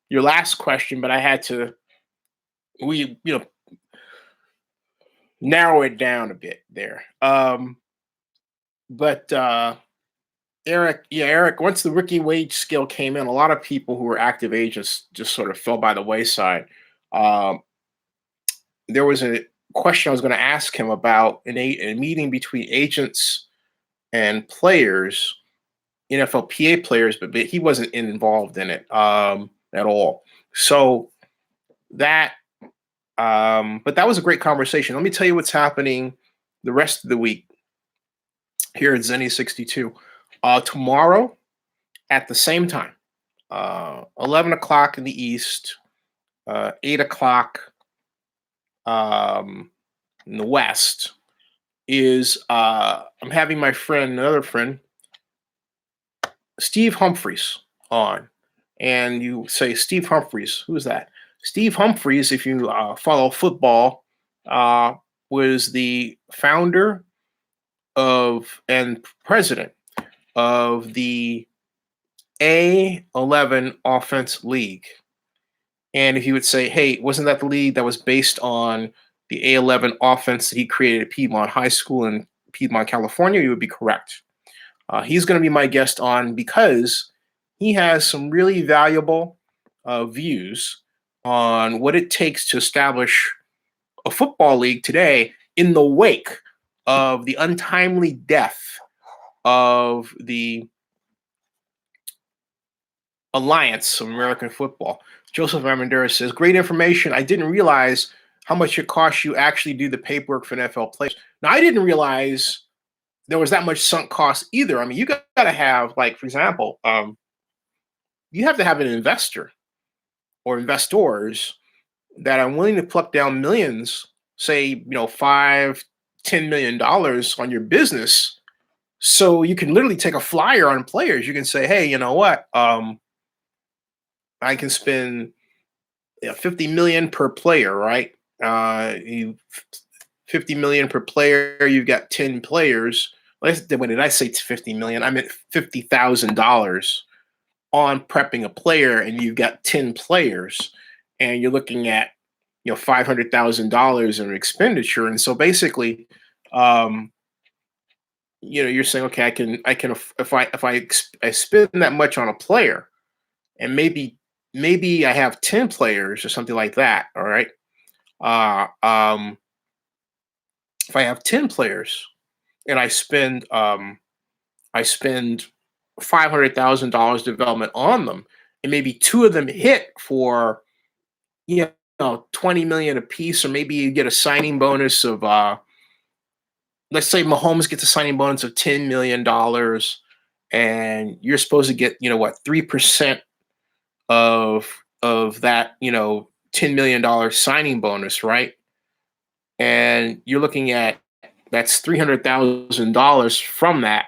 your last question, but I had to. Narrow it down a bit there. But Eric, once the rookie wage scale came in, a lot of people who were active agents just sort of fell by the wayside. There was a question I was going to ask him about a meeting between agents and players, NFLPA players, but he wasn't involved in it at all. So that, but that was a great conversation. Let me tell you what's happening the rest of the week here at Zenny 62. Tomorrow at the same time, 11 o'clock in the East, 8 o'clock in the West is I'm having my friend, another friend, Steve Humphries on. And you say, Steve Humphries, who's that? Steve Humphries, if you follow football, was the founder of and president of the A11 Offense League. And if you would say, hey, wasn't that the league that was based on the A11 offense that he created at Piedmont High School in Piedmont, California, you would be correct. He's going to be my guest on because he has some really valuable views on what it takes to establish a football league today in the wake of the untimely death of the Alliance of American Football. Joseph Armendariz says, great information. I didn't realize how much it costs you actually do the paperwork for NFL players. Now, I didn't realize there was that much sunk cost either. I mean, you got to have, like, for example, you have to have an investor or investors that are willing to pluck down millions, say, $5-10 million on your business. So you can literally take a flyer on players. You can say, hey, you know what? I can spend 50 million per player, right? 50 million per player. You've got 10 players. When did I say 50 million? I meant $50,000 on prepping a player, and you've got 10 players, and you're looking at $500,000 in expenditure. And so basically, you're saying, okay, I can if I spend that much on a player, and maybe I have 10 players or something like that. All right. If I have 10 players and I spend $500,000 development on them, and maybe two of them hit for 20 million a piece, or maybe you get a signing bonus of let's say Mahomes gets a signing bonus of $10 million, and you're supposed to get 3% of that $10 million signing bonus, right? And you're looking at that's $300,000 from that.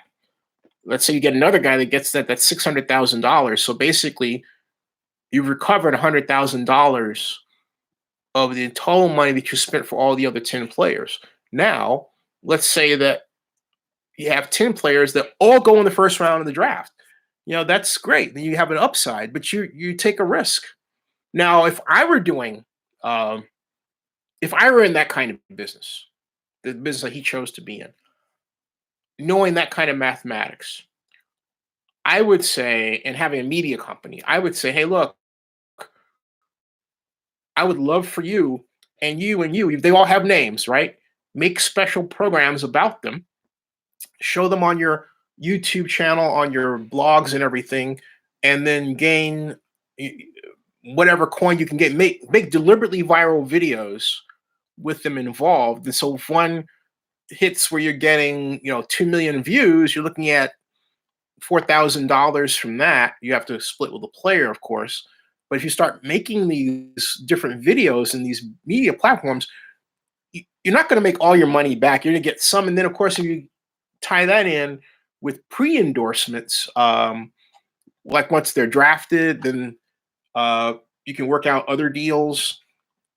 Let's say you get another guy that gets that's $600,000. So basically, you've recovered $100,000 of the total money that you spent for all the other 10 players. Now, let's say that you have 10 players that all go in the first round of the draft. That's great. Then you have an upside, but you take a risk. Now, if I were in that kind of business, the business that he chose to be in, knowing that kind of mathematics, I would say, and having a media company, I would say, hey, look, I would love for you and you, they all have names, right? Make special programs about them, show them on your YouTube channel, on your blogs and everything, and then gain whatever coin you can get. Make deliberately viral videos with them involved. And so if one hits where you're getting 2 million views, you're looking at $4,000 from that. You have to split with the player, of course. But if you start making these different videos in these media platforms, you're not going to make all your money back. You're going to get some. And then, of course, if you tie that in with pre-endorsements, like once they're drafted, then you can work out other deals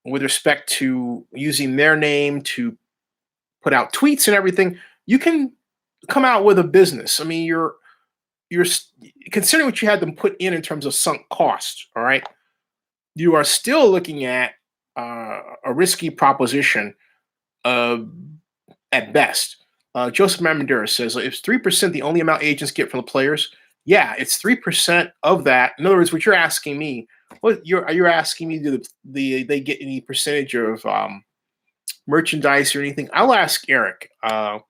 with respect to using their name to put out tweets and everything. You can come out with a business. I mean, you're considering what you had them put in terms of sunk cost. All right, you are still looking at a risky proposition at best. Joseph Mamandura says, "Is 3% the only amount agents get from the players?" Yeah, it's 3% of that. In other words, what you're asking me, you're asking me, do they get any percentage of merchandise or anything? I'll ask Eric. But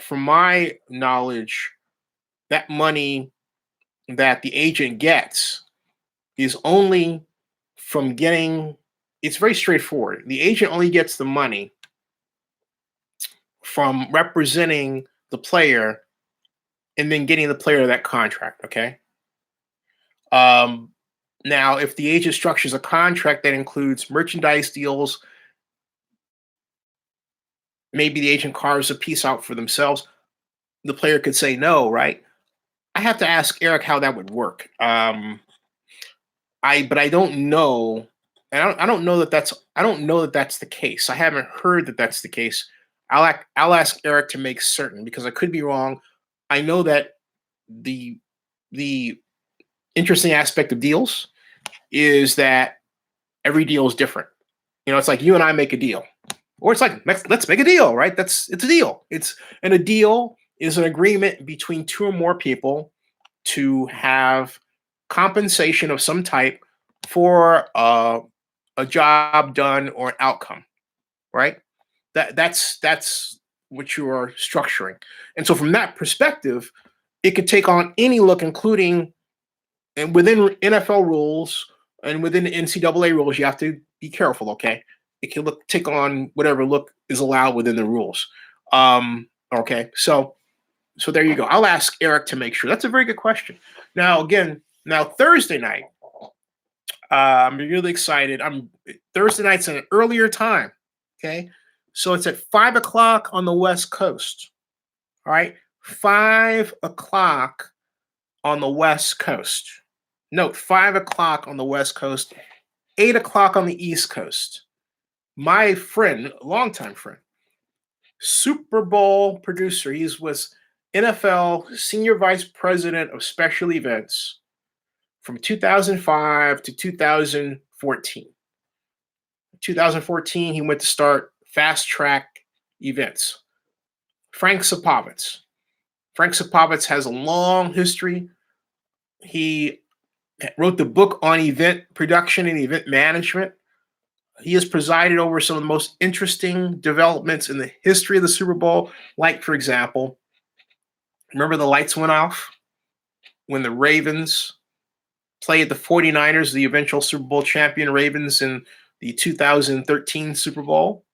from my knowledge, that money that the agent gets is only from getting. It's very straightforward. The agent only gets the money from representing the player and then getting the player that contract. Okay. Now, if the agent structures a contract that includes merchandise deals, maybe the agent carves a piece out for themselves. The player could say no, right? I have to ask Eric how that would work. But I don't know, and I don't know that that's the case. I haven't heard that that's the case. I'll ask Eric to make certain because I could be wrong. I know that the interesting aspect of deals is that every deal is different. It's like you and I make a deal, or it's like let's make a deal, right? It's a deal. And a deal is an agreement between two or more people to have compensation of some type for a job done or an outcome, right? That's what you are structuring. And so from that perspective, it could take on any look, including and within NFL rules and within the NCAA rules, you have to be careful, okay? It can take on whatever look is allowed within the rules. Okay, so there you go. I'll ask Eric to make sure. That's a very good question. Now Thursday night, I'm really excited. Thursday night's an earlier time. Okay, so it's at 5 o'clock on the West Coast. All right, 5 o'clock on the West Coast. Note 5 o'clock on the West Coast, 8 o'clock on the East Coast. My friend, longtime friend, Super Bowl producer. Was NFL Senior Vice President of Special Events from 2005 to 2014. 2014, he went to start Fast Track Events. Frank Sapovitz. Frank Sapovitz has a long history. He wrote the book on event production and event management. He has presided over some of the most interesting developments in the history of the Super Bowl. Like, for example, remember the lights went off when the Ravens played the 49ers, the eventual Super Bowl champion Ravens, in the 2013 Super Bowl?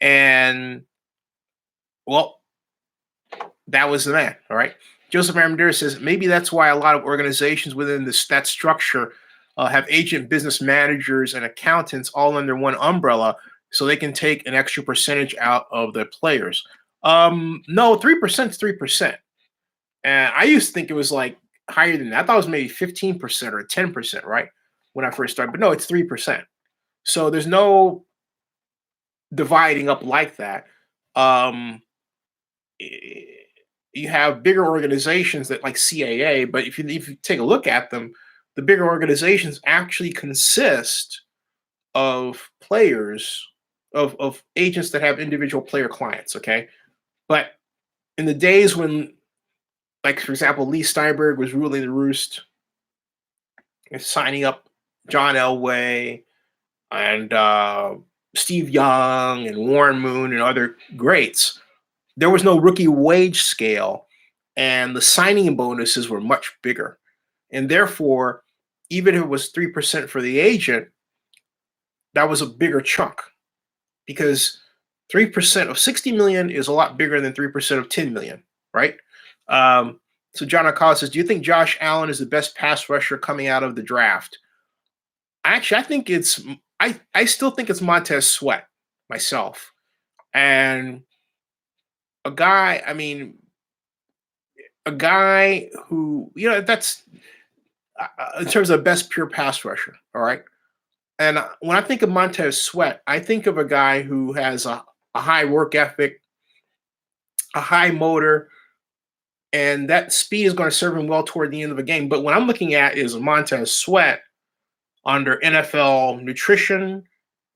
And, well, that was that, all right? Joseph Ramirez says maybe that's why a lot of organizations within that structure have agent, business managers, and accountants all under one umbrella, so they can take an extra percentage out of the players. No, 3% is 3%. And I used to think it was like higher than that. I thought it was maybe 15% or 10%, right? When I first started. But no, it's 3%. So there's no dividing up like that. You have bigger organizations that like CAA, but if you take a look at them, the bigger organizations actually consist of players, of agents that have individual player clients, okay? But in the days when, like, for example, Lee Steinberg was ruling the roost and signing up John Elway and Steve Young and Warren Moon and other greats, there was no rookie wage scale, and the signing bonuses were much bigger. And therefore, even if it was 3% for the agent, that was a bigger chunk, because 3% of 60 million is a lot bigger than 3% of 10 million, right? So John Akala says, do you think Josh Allen is the best pass rusher coming out of the draft? Actually, I still think it's Montez Sweat myself. And a guy who, that's in terms of best pure pass rusher, all right? And when I think of Montez Sweat, I think of a guy who has a high work ethic, a high motor, and that speed is going to serve him well toward the end of the game. But what I'm looking at is Montez Sweat under NFL nutrition,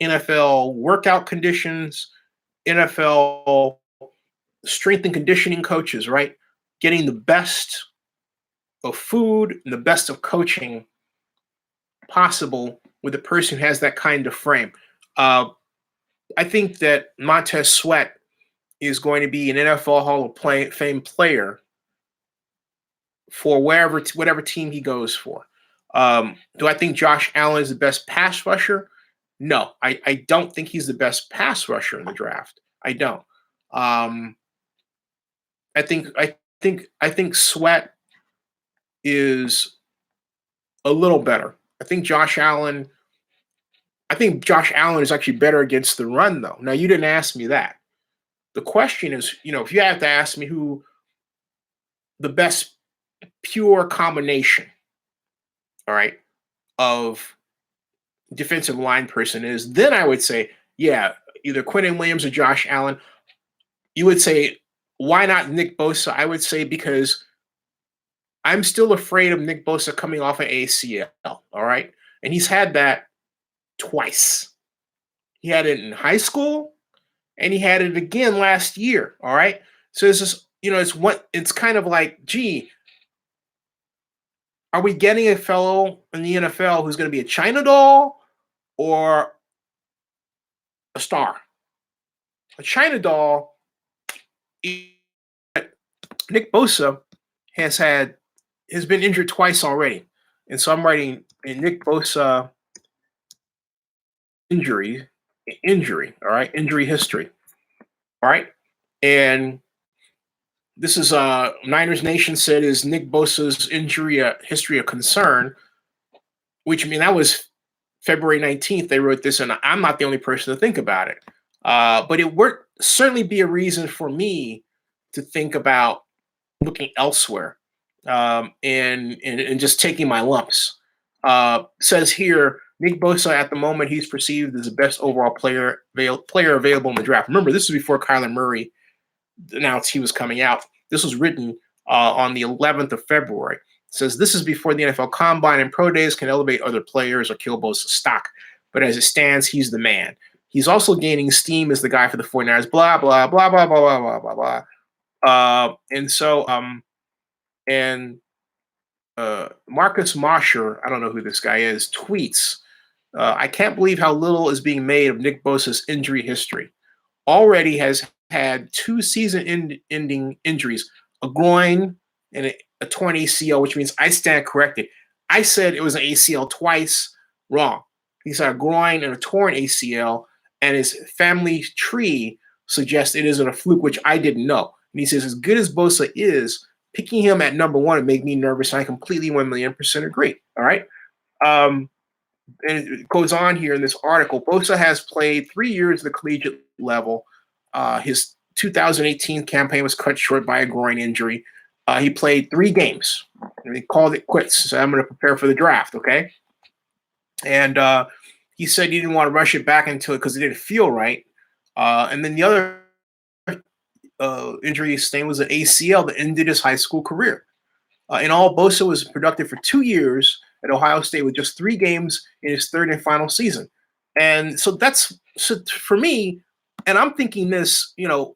NFL workout conditions, NFL strength and conditioning coaches, right? Getting the best of food and the best of coaching possible with a person who has that kind of frame. I think that Montez Sweat is going to be an NFL Hall of Fame player for whatever team he goes for. Do I think Josh Allen is the best pass rusher? No, I don't think he's the best pass rusher in the draft. I don't. I think Sweat is a little better. I think Josh Allen is actually better against the run, though. Now, you didn't ask me that. The question is, if you have to ask me who the best pure combination, all right, of defensive line person is, then I would say, yeah, either Quentin Williams or Josh Allen. You would say, why not Nick Bosa? I would say because I'm still afraid of Nick Bosa coming off an ACL, all right? And he's had that twice. He had it in high school, and he had it again last year, all right? So it's just, it's kind of like, gee, are we getting a fellow in the NFL who's going to be a China doll or a star? A China doll, Nick Bosa has been injured twice already. And so I'm writing a Nick Bosa injury, all right, injury history. All right. And this is Niners Nation said, is Nick Bosa's injury history a concern? Which, I mean, that was February 19th. They wrote this, and I'm not the only person to think about it. But it would certainly be a reason for me to think about looking elsewhere and just taking my lumps. Says here, Nick Bosa at the moment, he's perceived as the best overall player available in the draft. Remember, this is before Kyler Murray announced he was coming out. This was written on the 11th of February. It says this is before the NFL Combine and Pro Days can elevate other players or kill Bosa's stock. But as it stands, he's the man. He's also gaining steam as the guy for the 49ers, blah, blah, blah, blah, blah, blah, blah, blah, blah. Marcus Mosher, I don't know who this guy is, tweets, I can't believe how little is being made of Nick Bosa's injury history. Already has had 2 season-ending injuries, a groin and a torn ACL, which means I stand corrected. I said it was an ACL twice. Wrong. He's had a groin and a torn ACL, and his family tree suggests it isn't a fluke, which I didn't know. And he says, as good as Bosa is, picking him at number 1 would make me nervous. And I completely 1,000,000% agree. All right. And it goes on here in this article. Bosa has played 3 years at the collegiate level. His 2018 campaign was cut short by a groin injury. He played 3 games, and he called it quits. So I'm going to prepare for the draft, okay? And he said he didn't want to rush it back into it because it didn't feel right. And then the other injury he sustained was an ACL that ended his high school career. In all, Bosa was productive for 2 years at Ohio State with just 3 games in his 3rd and final season. And so for me, and I'm thinking this, and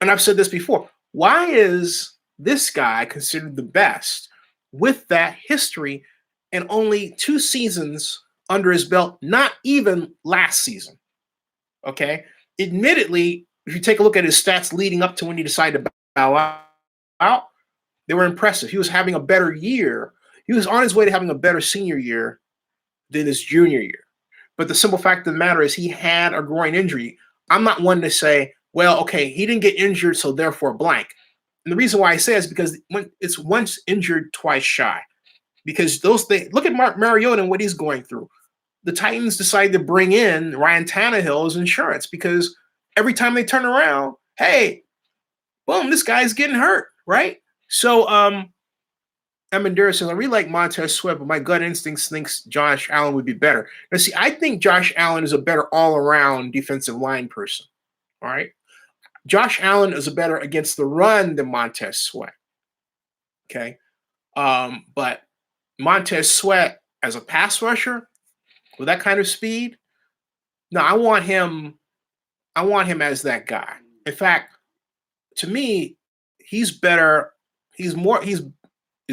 I've said this before, why is this guy considered the best with that history and only 2 seasons under his belt, not even last season? Okay. Admittedly, if you take a look at his stats leading up to when he decided to bow out, they were impressive. He was having a better year. He was on his way to having a better senior year than his junior year. But the simple fact of the matter is he had a groin injury. I'm not one to say, well, okay, he didn't get injured, so therefore blank. And the reason why I say is because when it's once injured, twice shy. Because those things, look at Mark Mariota and what he's going through. The Titans decided to bring in Ryan Tannehill as insurance because every time they turn around, hey, boom, this guy's getting hurt, right? So Amandura says, I really like Montez Sweat, but my gut instincts thinks Josh Allen would be better. Now, see, I think Josh Allen is a better all-around defensive line person, all right? Josh Allen is a better against the run than Montez Sweat, okay? But Montez Sweat as a pass rusher with that kind of speed, no, I want him as that guy. In fact, to me, he's better. Is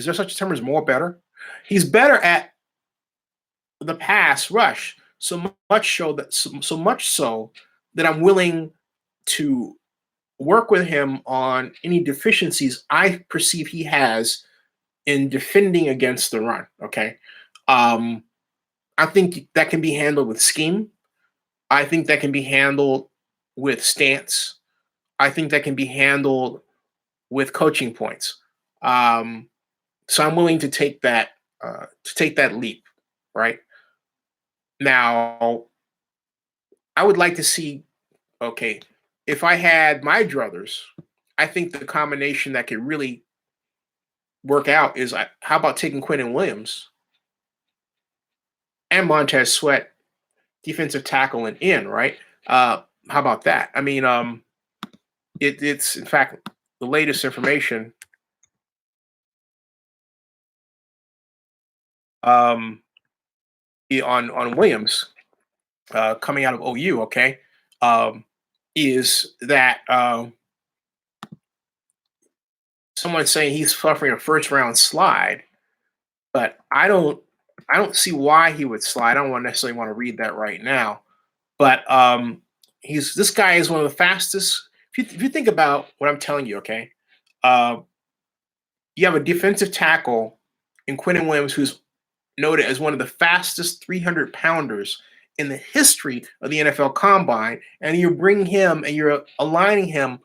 there such a term as more better? He's better at the pass rush, so much so that I'm willing to work with him on any deficiencies I perceive he has in defending against the run. Okay. I think that can be handled with scheme. I think that can be handled with stance. I think that can be handled with coaching points. So I'm willing to take that leap, right? Now, I would like to see, okay, if I had my druthers, I think the combination that could really work out is how about taking Quentin Williams and Montez Sweat, defensive tackle and in, right? How about that? I mean, it's in fact the latest information. Um, on Williams coming out of OU, okay, is that someone's saying he's suffering a first round slide, but I don't see why he would slide. I don't necessarily want to read that right now, but this guy is one of the fastest. If you think about what I'm telling you, okay, uh, you have a defensive tackle in Quentin Williams who's noted as one of the fastest 300 pounders in the history of the NFL Combine, and you bring him and you're aligning him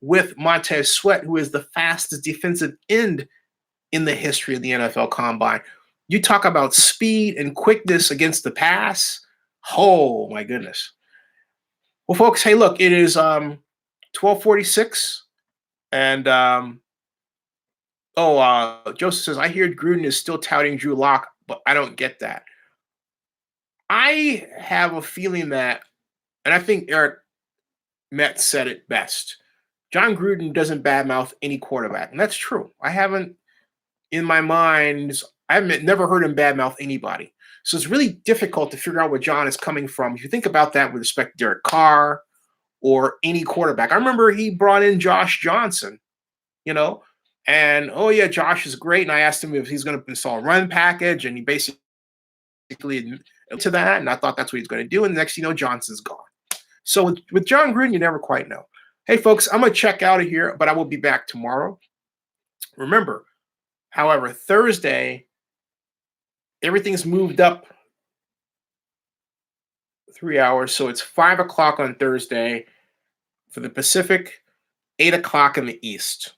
with Montez Sweat, who is the fastest defensive end in the history of the NFL Combine. You talk about speed and quickness against the pass. Oh my goodness. Well, folks, hey, look, it is 12:46, and Joseph says I hear Gruden is still touting Drew Lock, but I don't get that. I have a feeling that, and I think Eric Metz said it best. John Gruden doesn't badmouth any quarterback, and that's true. I haven't, in my mind, I've never heard him badmouth anybody. So it's really difficult to figure out where John is coming from. If you think about that with respect to Derek Carr or any quarterback, I remember he brought in Josh Johnson, and oh yeah, Josh is great. And I asked him if he's going to install a run package, and he basically admitted to that. And I thought that's what he's going to do. And next, Johnson's gone. So with John Gruden, you never quite know. Hey, folks, I'm going to check out of here, but I will be back tomorrow. Remember, however, Thursday, everything's moved up 3 hours. So it's 5 o'clock on Thursday for the Pacific, 8 o'clock in the East.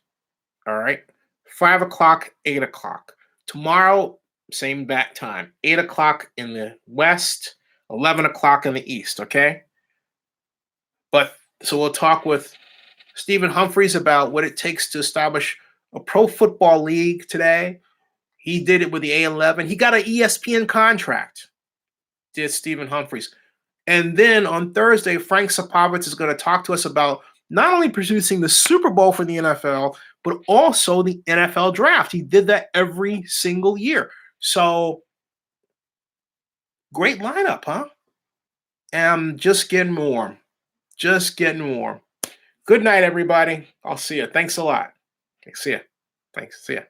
All right. 5 o'clock, 8 o'clock. Tomorrow, same bat time, 8 o'clock in the West, 11 o'clock in the East. Okay. So we'll talk with Stephen Humphreys about what it takes to establish a pro football league today. He did it with the A11. He got an ESPN contract, did Stephen Humphreys. And then on Thursday, Frank Sapovitz is going to talk to us about not only producing the Super Bowl for the NFL, but also the NFL draft. He did that every single year. So great lineup, huh? And just getting warm. Just getting warm. Good night, everybody. I'll see you. Thanks a lot. Okay, see ya. Thanks. See ya.